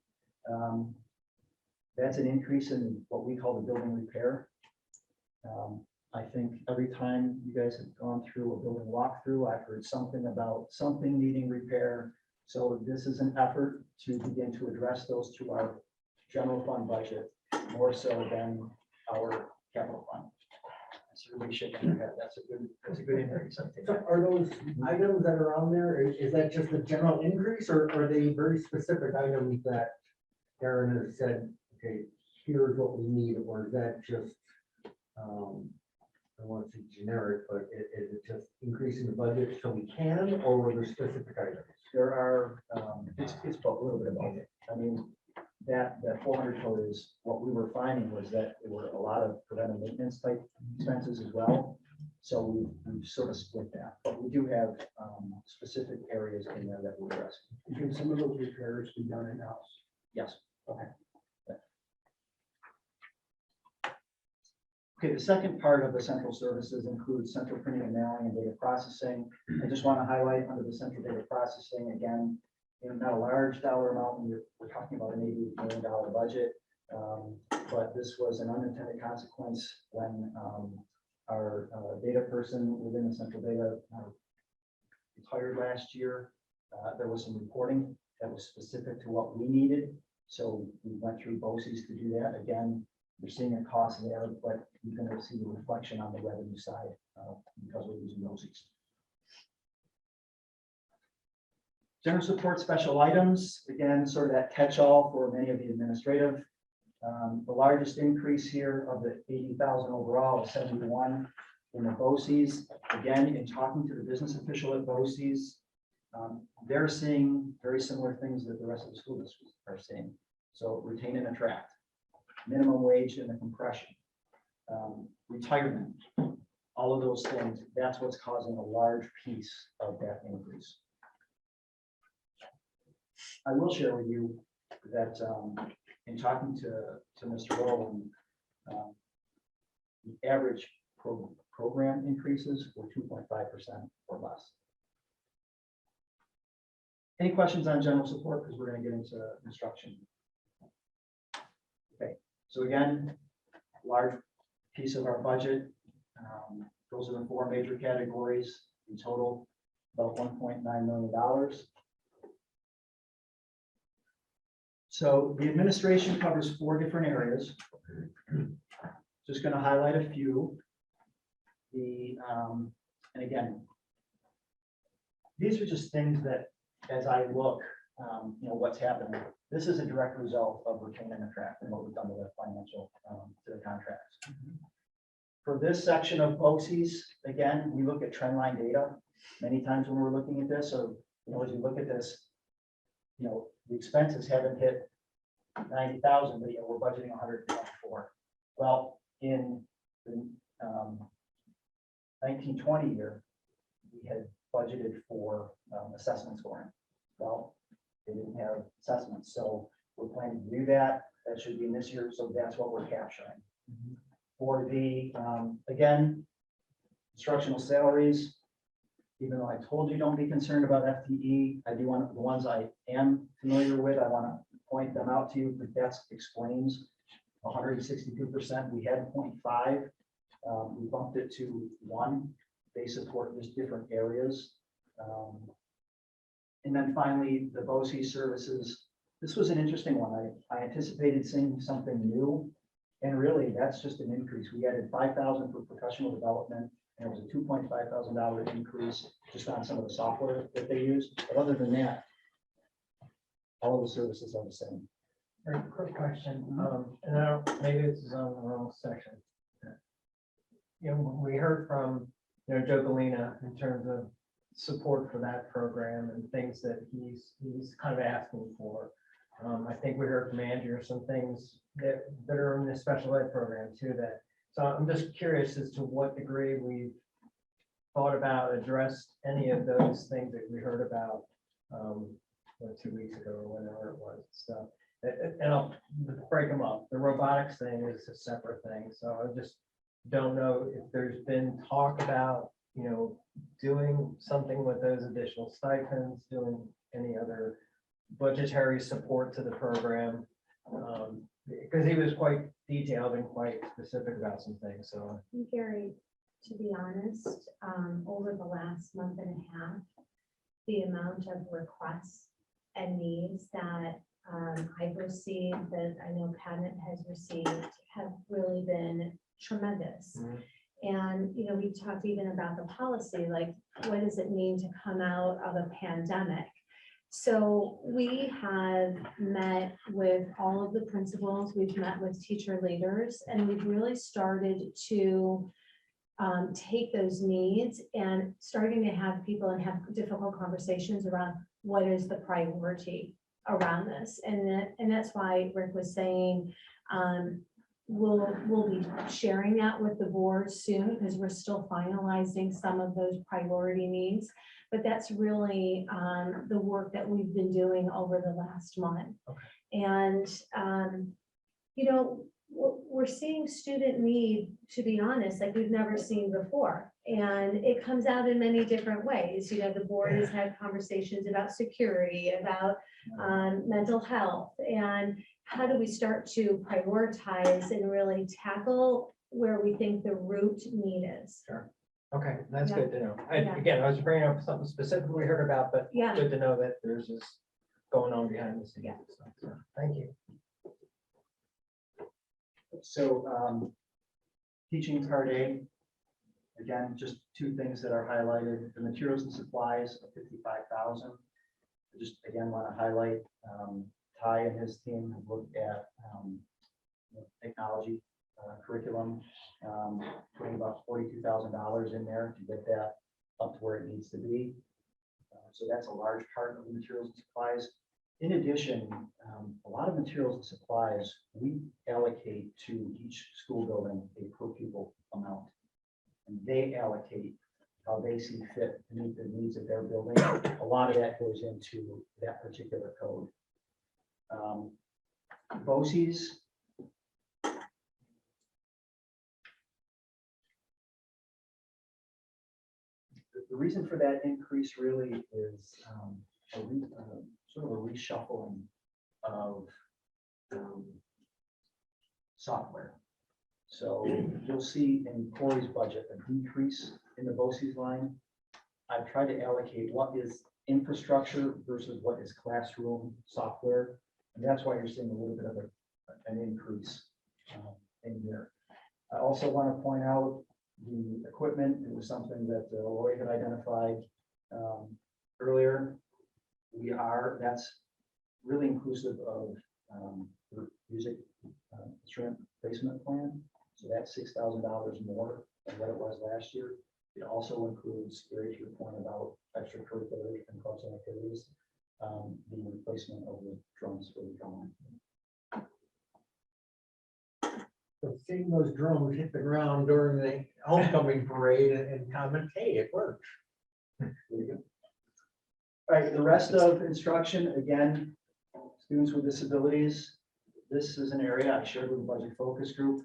that's an increase in what we call the building repair. I think every time you guys have gone through a building walkthrough, I've heard something about something needing repair. So this is an effort to begin to address those through our general fund budget, more so than our capital fund. So everybody shaking their head. That's a good increase. I think. So are those items that are on there, is that just a general increase, or are they very specific items that Aaron has said, okay, here's what we need, or is that just, I want to say generic, but is it just increasing the budget so we can, or were there specific items? There are, it's both, a little bit of both. I mean, that 400 code is, what we were finding was that there were a lot of preventive maintenance type expenses as well. So we've sort of split that, but we do have specific areas in there that we're addressing. Can some of those repairs be done in-house? Yes. Okay, the second part of the central services includes central printing and mailing and data processing. I just want to highlight under the central data processing, again, you know, not a large dollar amount, when we're talking about an $88 million budget. But this was an unintended consequence when our data person within the central data retired last year. There was some reporting that was specific to what we needed. So we went through BOCES to do that. Again, we're seeing a cost there, but you're going to see the reflection on the revenue side because we're using BOCES. General support special items, again, sort of that catch-all for many of the administrative. The largest increase here of the 80,000 overall is 71 in the BOCES. Again, in talking to the business official at BOCES, they're seeing very similar things that the rest of the school districts are seeing. So retain and attract, minimum wage and the compression, retirement, all of those things. That's what's causing a large piece of that increase. I will share with you that in talking to Mr. Rowland, the average program increases were 2.5% or less. Any questions on general support? Because we're going to get into instruction. Okay, so again, large piece of our budget. Those are the four major categories in total, about $1.9 million. So the administration covers four different areas. Just going to highlight a few. And again, these are just things that, as I look, you know, what's happening. This is a direct result of retain and attract and what we've done with the financial to the contracts. For this section of BOCES, again, we look at trend line data many times when we're looking at this. So, you know, as you look at this, you know, the expenses haven't hit 90,000, but yet we're budgeting 124. Well, in the 1920 year, we had budgeted for assessment scoring. Well, they didn't have assessments, so we're planning to do that. That should be in this year, so that's what we're capturing. For the, again, instructional salaries, even though I told you don't be concerned about FTE, I do want the ones I am familiar with, I want to point them out to you, but that explains 162%. We had 0.5. We bumped it to 1. They support just different areas. And then finally, the BOCES services. This was an interesting one. I anticipated seeing something new, and really that's just an increase. We added 5,000 for professional development, and it was a $2,500 increase just on some of the software that they use. But other than that, all of the services are the same. Very quick question, and I don't, maybe this is on the wrong section. You know, we heard from Joe Galena in terms of support for that program and things that he's kind of asking for. I think we heard from Andrew some things that are in the special ed program too, that, so I'm just curious as to what degree we've thought about, addressed any of those things that we heard about 2 weeks ago or whenever it was. So, and I'll break them up. The robotics thing is a separate thing. So I just don't know if there's been talk about, doing something with those additional stipends, doing any other budgetary support to the program. Because he was quite detailed and quite specific about some things. So Gary, to be honest, over the last month and a half, the amount of requests and needs that I've received, that I know Cabinet has received, have really been tremendous. And, we talked even about the policy, like, what does it mean to come out of a pandemic? So we have met with all of the principals, we've met with teacher leaders, and we've really started to take those needs and starting to have people and have difficult conversations around what is the priority around this. And that's why Rick was saying, we'll be sharing that with the board soon, because we're still finalizing some of those priority needs. But that's really the work that we've been doing over the last month. Okay. And, we're seeing student need, to be honest, like we've never seen before. And it comes out in many different ways. The board has had conversations about security, about mental health, and how do we start to prioritize and really tackle where we think the root need is. sure. Okay, that's Yeah. good to know. Yeah. Again, I was bringing up something specific we heard about, but Yeah. good to know that there's this going on behind the scenes. Yeah. So, thank you. So teaching part A, again, just two things that are highlighted, the materials and supplies of 55,000. I just again want to highlight Ty and his team have looked at technology curriculum, putting about $42,000 in there to get that up to where it needs to be. So that's a large part of the materials and supplies. In addition, a lot of materials and supplies we allocate to each school building a per pupil amount. And they allocate how they see fit to meet the needs of their building. A lot of that goes into that particular code. BOCES. The reason for that increase really is sort of a reshuffling of software. So you'll see in Corey's budget a decrease in the BOCES line. I've tried to allocate what is infrastructure versus what is classroom software. And that's why you're seeing a little bit of an increase in here. I also want to point out the equipment. It was something that Roy had identified earlier. That's really inclusive of the music instrument placement plan. So that's $6,000 more than what it was last year. It also includes, Gary, to your point about extracurricular and clubs and activities, the replacement of the drums for the drum. So seeing those drones hit the ground during the homecoming parade and comment, hey, it works. All right, the rest of instruction, again, students with disabilities. This is an area I shared with the budget focus group.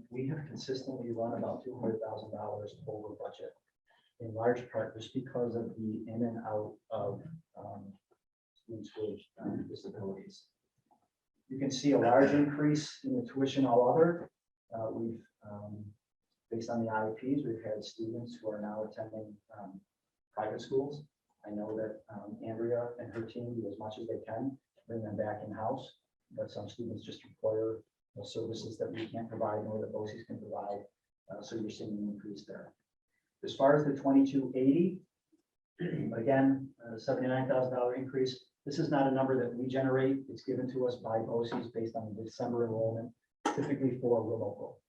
We have consistently run about $200,000 over budget, in large part just because of the in and out of students with disabilities. You can see a large increase in the tuition all other. We've, based on the IEPs, we've had students who are now attending private schools. I know that Andrea and her team do as much as they can to bring them back in-house, but some students just require services that we can't provide, nor that BOCES can provide. So you're seeing an increase there. As far as the 2280, again, $79,000 increase. This is not a number that we generate. It's given to us by BOCES based on the December enrollment, typically for local.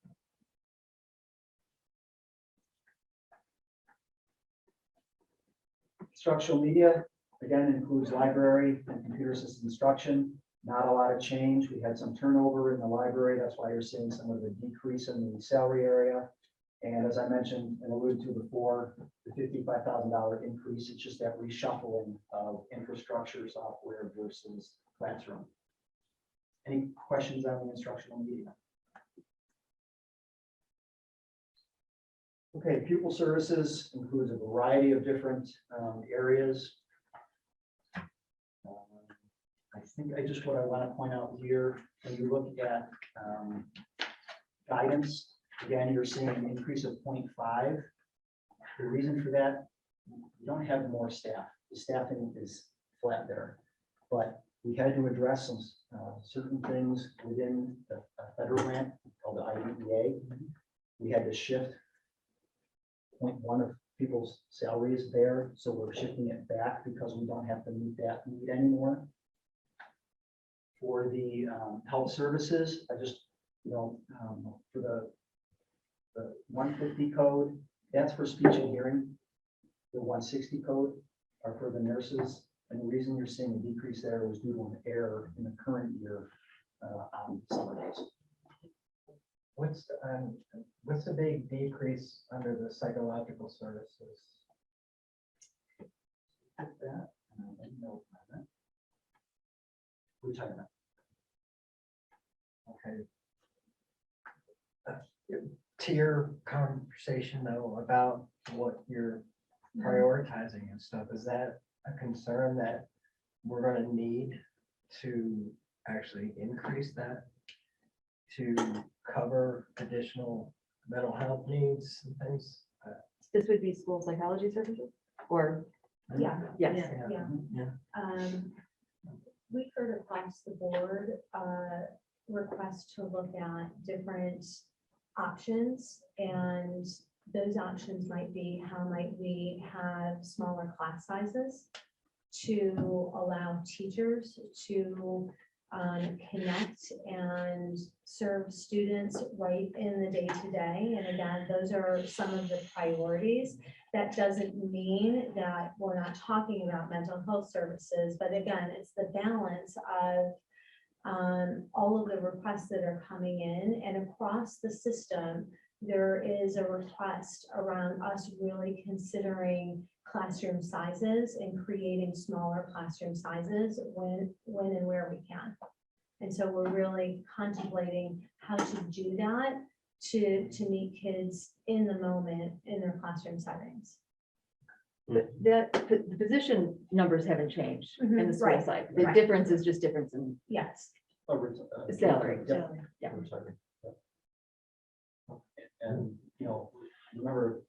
Instructional media, again, includes library and computer assisted instruction. Not a lot of change. We had some turnover in the library. That's why you're seeing some of the decrease in the salary area. And as I mentioned and alluded to before, the $55,000 increase, it's just that reshuffling of infrastructure software versus classroom. Any questions on the instructional media? Okay, pupil services includes a variety of different areas. I think what I want to point out here, when you look at guidance, again, you're seeing an increase of 0.5. The reason for that, you don't have more staff. The staffing is flat there. But we had to address some certain things within the federal grant called the IDEA. We had to shift 0.1 of people's salaries there. So we're shifting it back because we don't have to meet that need anymore. For the health services, I just, for the 150 code, that's for speech and hearing. The 160 code are for the nurses. And the reason you're seeing a decrease there was due to an error in the current year on summer days. What's the big decrease under the psychological services? At that, retirement. Okay. To your conversation though, about what you're prioritizing and stuff, is that a concern that we're gonna need to actually increase that to cover additional mental health needs and things? This would be school psychology services or? Yeah. Yes. Yeah. We've heard across the board, requests to look at different options, and those options might be, how might we have smaller class sizes to allow teachers to connect and serve students right in the day-to-day. And again, those are some of the priorities. That doesn't mean that we're not talking about mental health services, but again, it's the balance of all of the requests that are coming in, and across the system, there is a request around us really considering classroom sizes and creating smaller classroom sizes when and where we can. And so we're really contemplating how to do that to meet kids in the moment in their classroom settings. The position numbers haven't changed in the school Right, side. The right. difference is just difference in Yes. salary. Yep. Yeah. And, remember,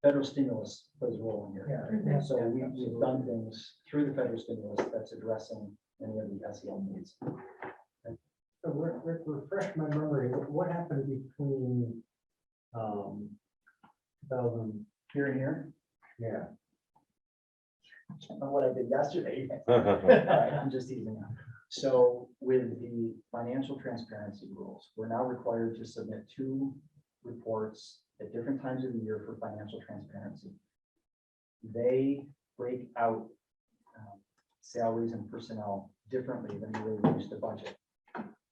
federal stimulus plays a role in here. Yeah. So we've done things through the federal stimulus that's addressing many of the SEL needs. So refresh my memory, what happened between 2000, Here and here, yeah, on what I did yesterday. All right, I'm just teasing now. So with the financial transparency rules, we're now required to submit 2 reports at different times of the year for financial transparency. They break out salaries and personnel differently than the way we used to budget.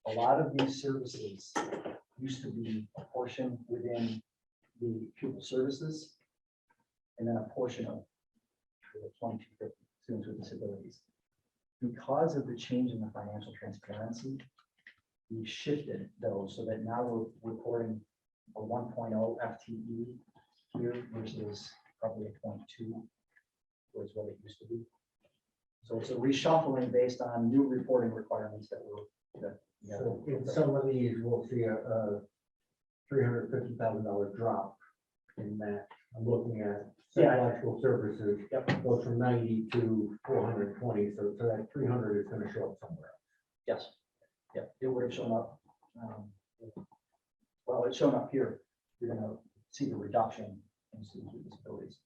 A lot of these services used to be a portion within the pupil services and then a portion of the 2250 students with disabilities. Because of the change in the financial transparency, we shifted those so that now we're reporting a 1.0 FTE here versus probably a 0.2 was what it used to be. So it's a reshuffling based on new reporting requirements that so in some of these, we'll see a $350,000 drop in that. I'm looking at psychological services, goes from 90 to 420, so that 300 is gonna show up somewhere else. Yes. Yeah, it would have shown up. Well, it's shown up here. You're gonna see the reduction in students with disabilities.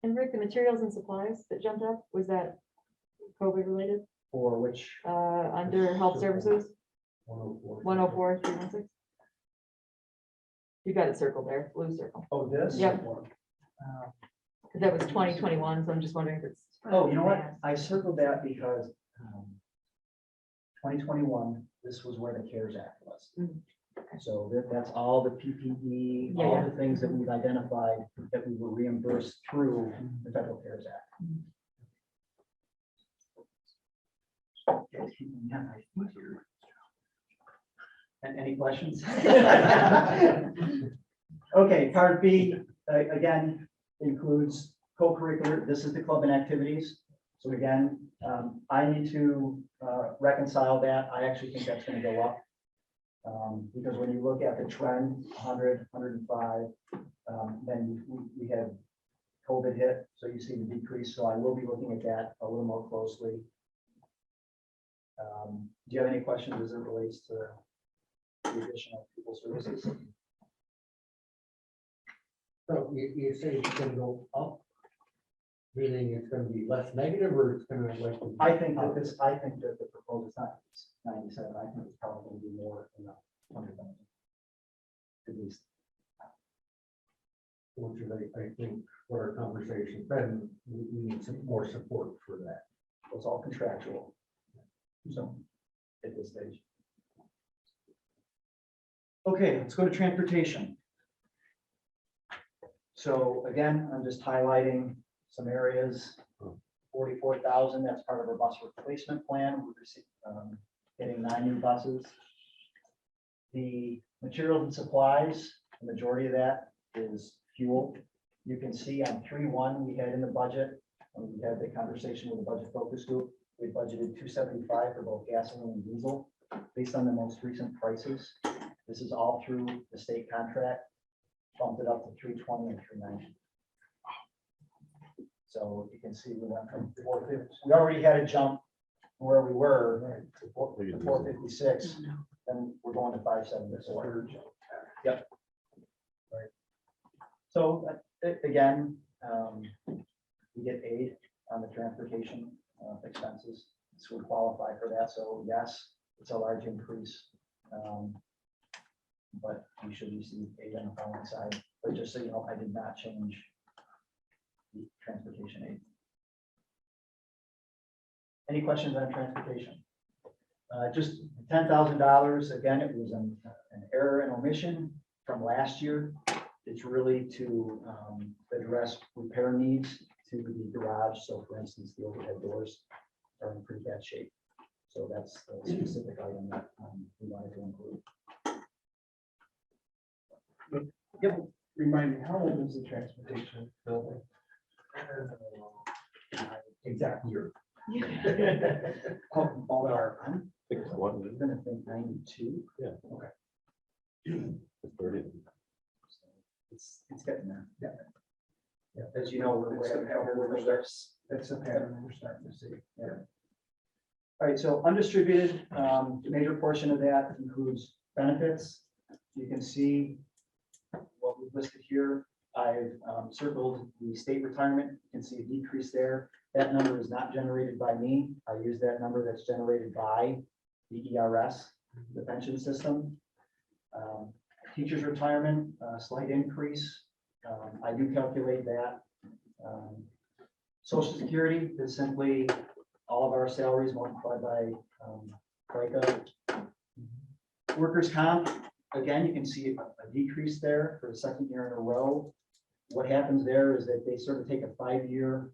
And Rick, the materials and supplies that jumped up, was that COVID related? For which, Under health services, 104. 104, 316? You got it circled there, blue circle. oh, this? Yep. Because that was 2021, so I'm just wondering if it's. Oh, you know what? I circled that because 2021, this was where the CARES Act was. Mhm. So that's all the PPE, Yeah, all yeah. the things that we've identified that we were reimbursed through the Federal CARES Act. And any questions? Okay, part B, again, includes co-curricular. This is the club and activities. So again, I need to reconcile that. I actually think that's going to go up. Because when you look at the trend, 100, 105, then we had COVID hit, so you see the decrease. So I will be looking at that a little more closely. Do you have any questions as it relates to the additional people services? So you say it's gonna go up? Meaning it's gonna be less negative or it's gonna like? I think that the proposal is not 97. I think it's probably going to be more than 100,000. At least. Which is, I think, what our conversation been, we need some more support for that. It's all contractual. So, at this stage. Okay, let's go to transportation. So again, I'm just highlighting some areas. 44,000, that's part of our bus replacement plan. We're getting 9 new buses. The materials and supplies, the majority of that is fuel. You can see on 3.1, we had in the budget, when we had the conversation with the budget focus group, we budgeted 275 for both gasoline and diesel, based on the most recent prices. This is all through the state contract, bumped it up to 320 and 390. So you can see we went from 450. We already had a jump from where we were to 456, then we're going to 574. Yep. Right. So again, we get aid on the transportation expenses. This would qualify for that. So yes, it's a large increase. But we should receive aid on the following side. But just so you know, I did not change the transportation aid. Any questions on transportation? Just $10,000. Again, it was an error and omission from last year. It's really to address repair needs to the garage. So for instance, the overhead doors are in pretty bad shape. So that's a specific item that we wanted to include. Yep, remind me, how old is the transportation building? Exact year. Ballpark, I'm It's one, gonna think 92. yeah. Okay. It's 30. It's getting there. Yeah. Yeah, as you know, we're It's a having pattern trouble we're with starting- this. That's a pattern we're starting to see. Yeah. All right, so undistributed, the major portion of that includes benefits. You can see what we've listed here. I've circled the state retirement. You can see a decrease there. That number is not generated by me. I use that number that's generated by the ERS, the pension system. Teachers' retirement, slight increase. I do calculate that. Social Security is simply all of our salaries multiplied by FICA. Workers' comp, again, you can see a decrease there for the second year in a row. What happens there is that they sort of take a 5-year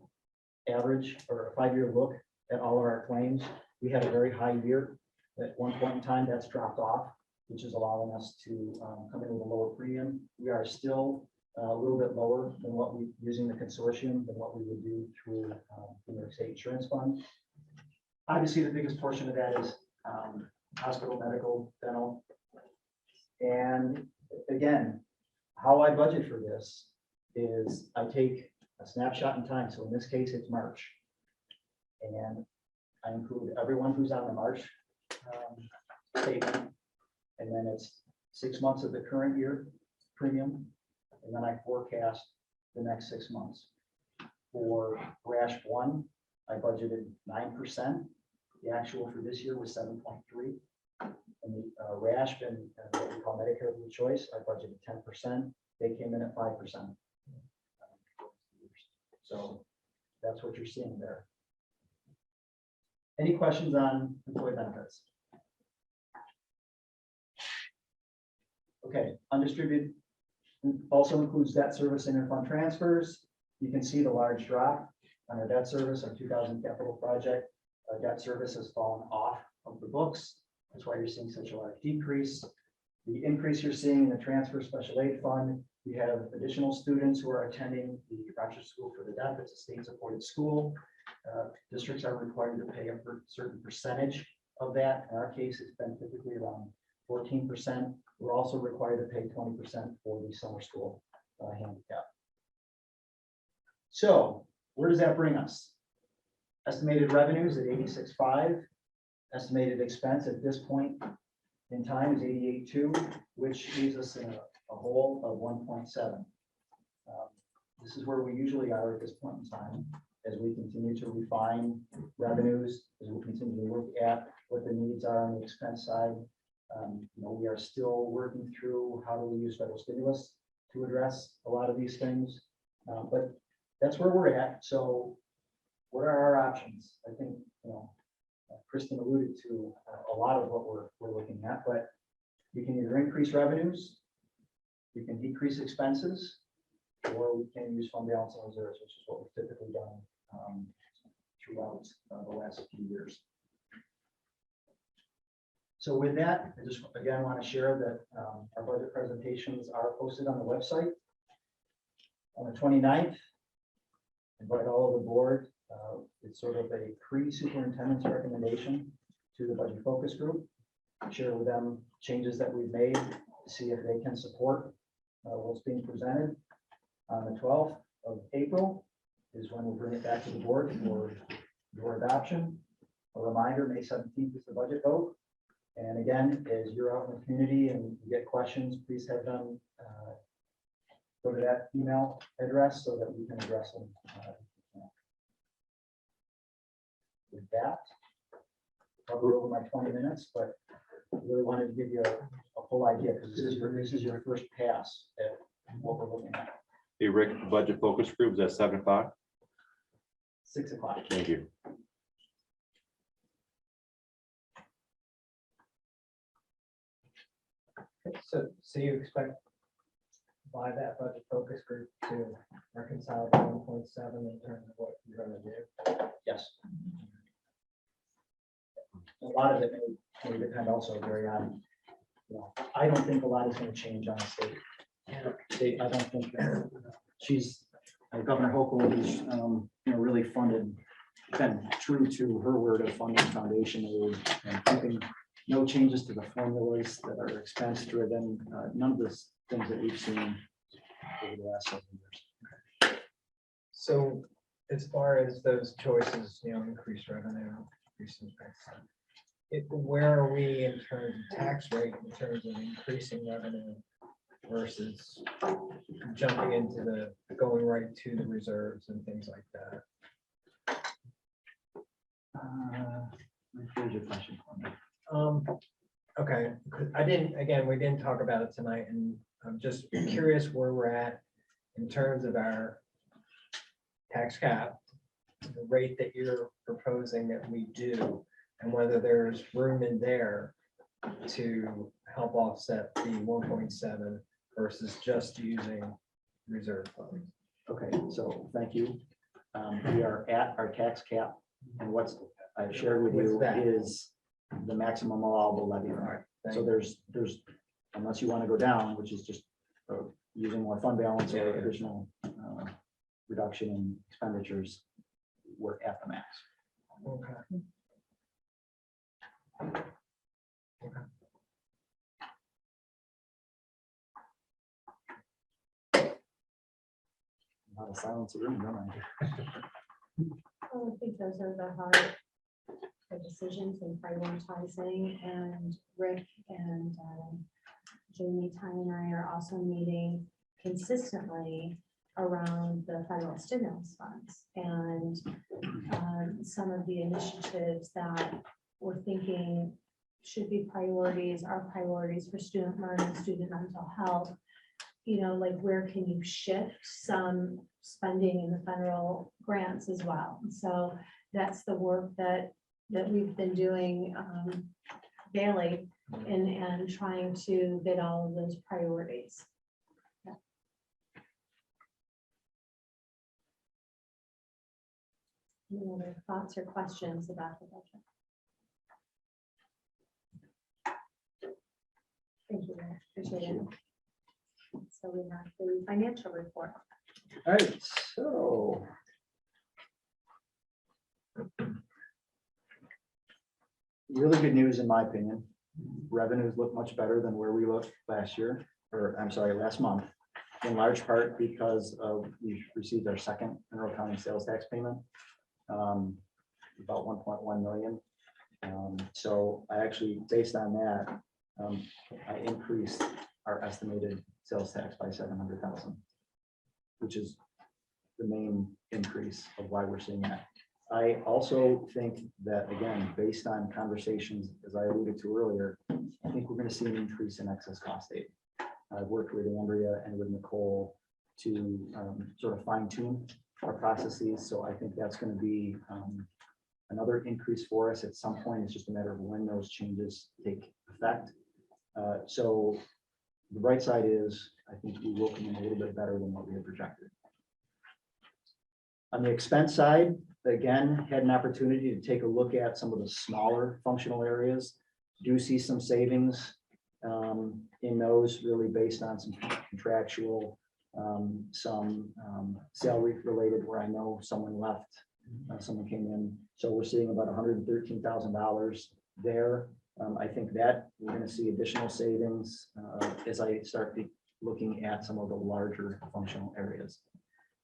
average or a 5-year look at all of our claims. We had a very high year. At one point in time, that's dropped off, which is allowing us to come in with a lower premium. We are still a little bit lower than what we, using the consortium, than what we would do through the New York State Insurance Fund. Obviously, the biggest portion of that is hospital, medical, dental. And again, how I budget for this is I take a snapshot in time. So in this case, it's March. And I include everyone who's on the March statement. And then it's 6 months of the current year premium. And then I forecast the next 6 months. For RASH 1, I budgeted 9%. The actual for this year was 7.3. And the RASH and what we call Medicare of choice, I budgeted 10%. They came in at 5%. So that's what you're seeing there. Any questions on employee benefits? Okay, undistributed also includes debt service and interfund transfers. You can see the large drop on our debt service, our 2000 capital project. Debt service has fallen off of the books. That's why you're seeing such a large decrease. The increase you're seeing in the transfer special aid fund, we have additional students who are attending the Rochester School for the Deaf. It's a state-supported school. Districts are required to pay a certain percentage of that. In our case, it's been typically around 14%. We're also required to pay 20% for the summer school handicap. So where does that bring us? Estimated revenues at 86.5. Estimated expense at this point in time is 88.2, which leaves us in a hole of 1.7. This is where we usually are at this point in time, as we continue to refine revenues, as we continue to look at what the needs are on the expense side. We are still working through how do we use federal stimulus to address a lot of these things, but that's where we're at. So what are our options? I think, Kristen alluded to a lot of what we're looking at, but we can either increase revenues, we can decrease expenses, or we can use fund balance and reserves, which is what we've typically done throughout the last few years. So with that, I just again want to share that our budget presentations are posted on the website on the 29th. Invite all of the board. It's sort of a pre-superintendent's recommendation to the budget focus group. Share with them changes that we've made to see if they can support what's being presented. On the 12th of April is when we'll bring it back to the board for your adoption. A reminder, May 17th is the budget vote. And again, as you're out in the community and you get questions, please have them go to that email address so that we can address them. With that, I'll go over my 20 minutes, but I really wanted to give you a full idea because this is your first pass at what we're looking at. Hey, Rick, the budget focus group is at 7 o'clock. 6 o'clock. Thank you. So you expect by that budget focus group to reconcile the 1.7 in terms of what you're going to do? Yes. A lot of it may depend also very on, I don't think a lot is going to change on the state. I don't think she's, Governor Hochul is, really funded, been true to her word of funding foundation aid and keeping no changes to the formulas that are expense driven. None of the things that we've seen over the last several years. So as far as those choices, increase revenue, increase expense, where are we in terms of tax rate, in terms of increasing revenue versus jumping into going right to the reserves and things like that? Here's your question for me. Okay, we didn't talk about it tonight, and I'm just curious where we're at in terms of our tax cap, the rate that you're proposing that we do, and whether there's room in there to help offset the 1.7 versus just using reserve funds. Okay, so thank you. We are at our tax cap, and what's I've shared with you is the maximum allowable levy. So there's, unless you want to go down, which is just using more fund balance or additional reduction in expenditures, we're at the max. Okay. Okay. Not a silence room, don't I think those are the hard decisions and prioritizing, and Rick and Jamie, Ty and I are also meeting consistently around the federal stimulus funds and some of the initiatives that we're thinking should be priorities, are priorities for student learning, student mental health. like where can you shift some spending in the federal grants as well. So that's the work that we've been doing daily and trying to get all of those priorities. Yeah. Any other thoughts or questions about the budget? Thank you, Mayor. Appreciate it. So we have the financial report. All right, so. Really good news in my opinion. Revenues look much better than where we looked last year, or I'm sorry, last month. In large part because we received our second Monroe County sales tax payment. About 1.1 million. So I actually, based on that, I increased our estimated sales tax by 700,000, which is the main increase of why we're seeing that. I also think that, again, based on conversations, as I alluded to earlier, I think we're going to see an increase in excess cost aid. I've worked with Andrea and with Nicole to sort of fine tune our processes. So I think that's going to be another increase for us at some point. It's just a matter of when those changes take effect. So the right side is, I think we will come in a little bit better than what we had projected. On the expense side, again, had an opportunity to take a look at some of the smaller functional areas. Do see some savings in those, really based on some contractual, some salary related where I know someone left, someone came in. So we're seeing about $113,000 there. I think that we're going to see additional savings as I start looking at some of the larger functional areas.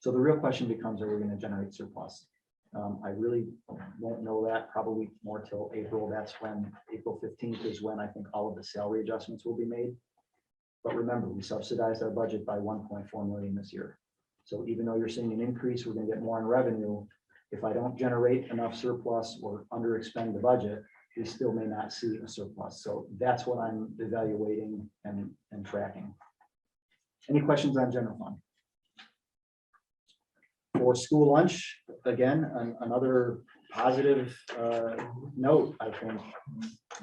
So the real question becomes, are we going to generate surplus? I really won't know that probably more till April. That's when April 15th is when I think all of the salary adjustments will be made. But remember, we subsidized our budget by 1.4 million this year. So even though you're seeing an increase, we're going to get more in revenue. If I don't generate enough surplus or under expend the budget, we still may not see a surplus. So that's what I'm evaluating and tracking. Any questions on general fund? For school lunch, again, another positive note, I think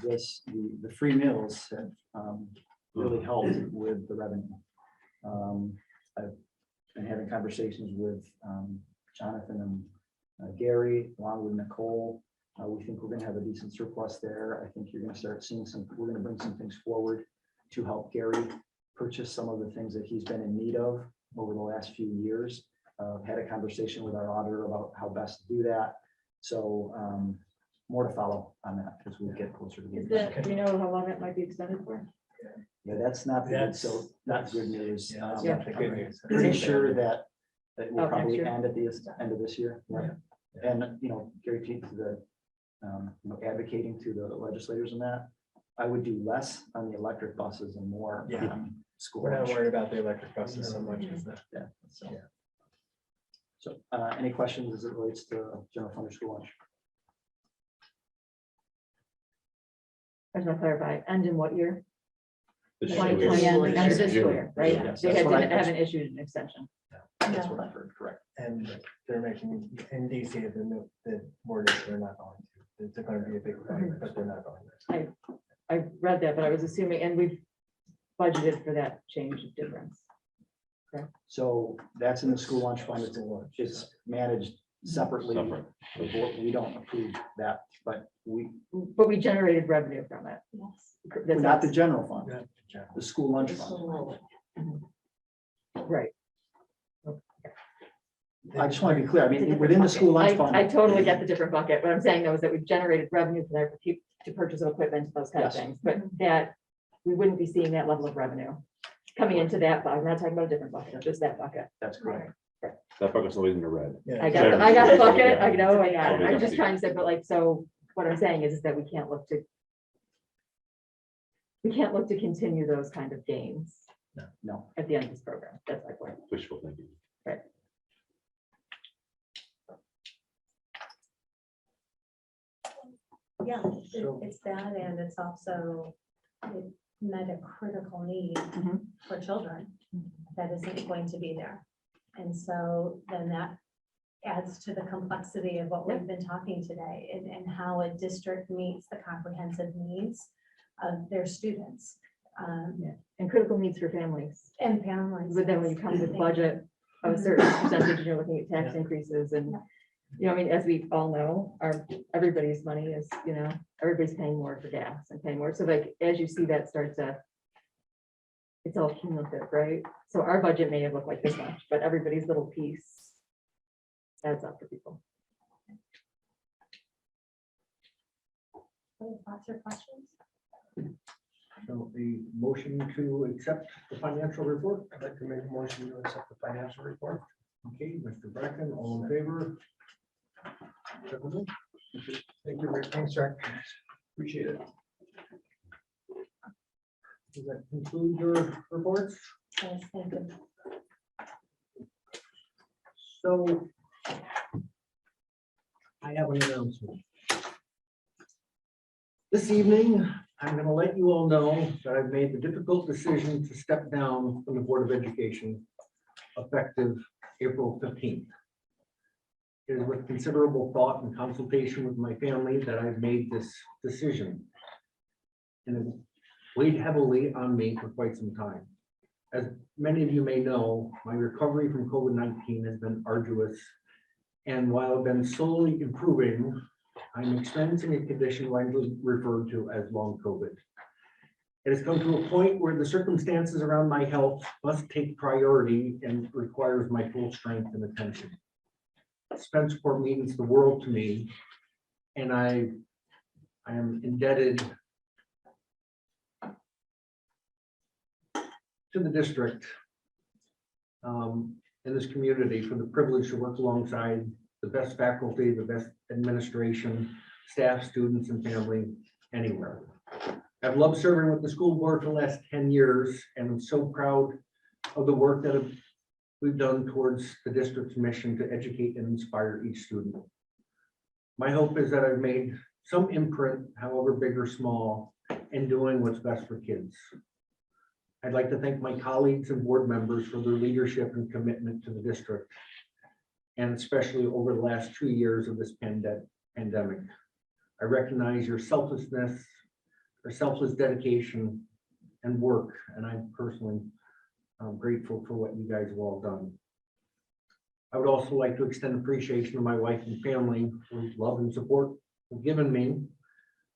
the free meals have really helped with the revenue. I've been having conversations with Jonathan and Gary, along with Nicole. We think we're going to have a decent surplus there. I think you're going to start seeing we're going to bring some things forward to help Gary purchase some of the things that he's been in need of over the last few years. Had a conversation with our auditor about how best to do that. So more to follow on that as we get closer to the end. Do you know how long it might be extended for? Yeah, that's not good. So not good news. Yeah, that's Yeah. not the good news. Pretty sure that it will Oh, next probably year? end at the end of this year. Yeah. And, Gary Pete to the, advocating to the legislators in that, I would do less on the electric buses and more Yeah. on school. We're not lunch. worried about the electric buses so much as that. Yeah. So, Yeah. so any questions as it relates to general fund or school lunch? I just want to clarify, and in what year? This Twenty year. twenty, This end of this June. year, right? Yes, They that's what I- haven't issued an extension. That's what I've heard, correct. And they're making, in DC, the word is they're not going to. It's going to be a big fight, but they're not going to. I read that, but I was assuming, and we've budgeted for that change of difference. So that's in the school lunch fund. It's managed separately. Separate. The board- We don't approve that, but But we generated revenue from it. Yes. That's not the general fund, Yeah. the school lunch fund. Right. I just want to be clear. I mean, within the school lunch fund. I totally get the different bucket. What I'm saying though is that we've generated revenue from there for people to purchase of equipment, those kind of Yes. things, but that we wouldn't be seeing that level of revenue coming into that bucket. I'm not talking about a different bucket, just that bucket. That's correct. That bucket's always in the red. Yeah. I got a bucket. I know, I got it. Yeah. I'm just trying to say, but like, so what I'm saying is that we can't look to continue those kind of gains No. at the end of this program. That's my point. Wishful thinking. Yeah, it's that, and it's also, met a critical need Mhm. for children that isn't going to be there. And so then that adds to the complexity of what we've been talking today and how a district meets the comprehensive needs of their students. And critical needs for families. And families. But then when you come with budget of a certain percentage, you're looking at tax increases and, you know, I mean, as we all know, everybody's money is, you know, everybody's paying more for gas and paying more. So like, as you see that start to, it's all cumulative, right? So our budget may have looked like this much, but everybody's little piece adds up for people. Any thoughts or questions? So the motion to accept the financial report. I'd like to make a motion to accept the financial report. Okay, Mr. Bracken, all in favor? Thank you, Rick. Thanks, Rick. Appreciate it. Does that conclude your reports? Yes, thank you. So I have an announcement. This evening, I'm going to let you all know that I've made the difficult decision to step down from the Board of Education effective April 15th. It is with considerable thought and consultation with my family that I've made this decision. And it weighed heavily on me for quite some time. As many of you may know, my recovery from COVID-19 has been arduous. And while I've been slowly improving, I'm experiencing a condition widely referred to as long COVID. It has come to a point where the circumstances around my health must take priority and requires my full strength and attention. Spencerport means the world to me, and I am indebted to the district in this community for the privilege to work alongside the best faculty, the best administration, staff, students, and family anywhere. I've loved serving with the school board for the last 10 years, and I'm so proud of the work that we've done towards the district's mission to educate and inspire each student. My hope is that I've made some imprint, however big or small, in doing what's best for kids. I'd like to thank my colleagues and board members for their leadership and commitment to the district, and especially over the last 2 years of this pandemic. I recognize your selflessness, your selfless dedication and work, and I'm personally grateful for what you guys have all done. I would also like to extend appreciation to my wife and family for love and support they've given me.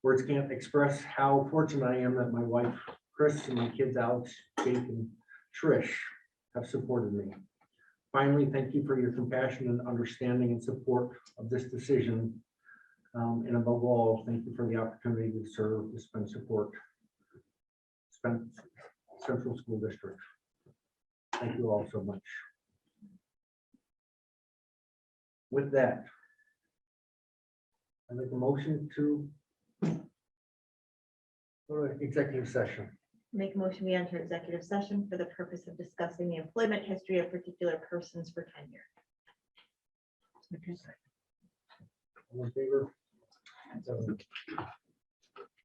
Words can't express how fortunate I am that my wife, Chris, and my kids, Alex, Jake, and Trish, have supported me. Finally, thank you for your compassion and understanding and support of this decision. And above all, thank you for the opportunity to serve the Spencerport Central School District. Thank you all so much. With that, I make a motion to go to executive session. Make a motion, we enter executive session for the purpose of discussing the employment history of particular persons for tenure. All in favor?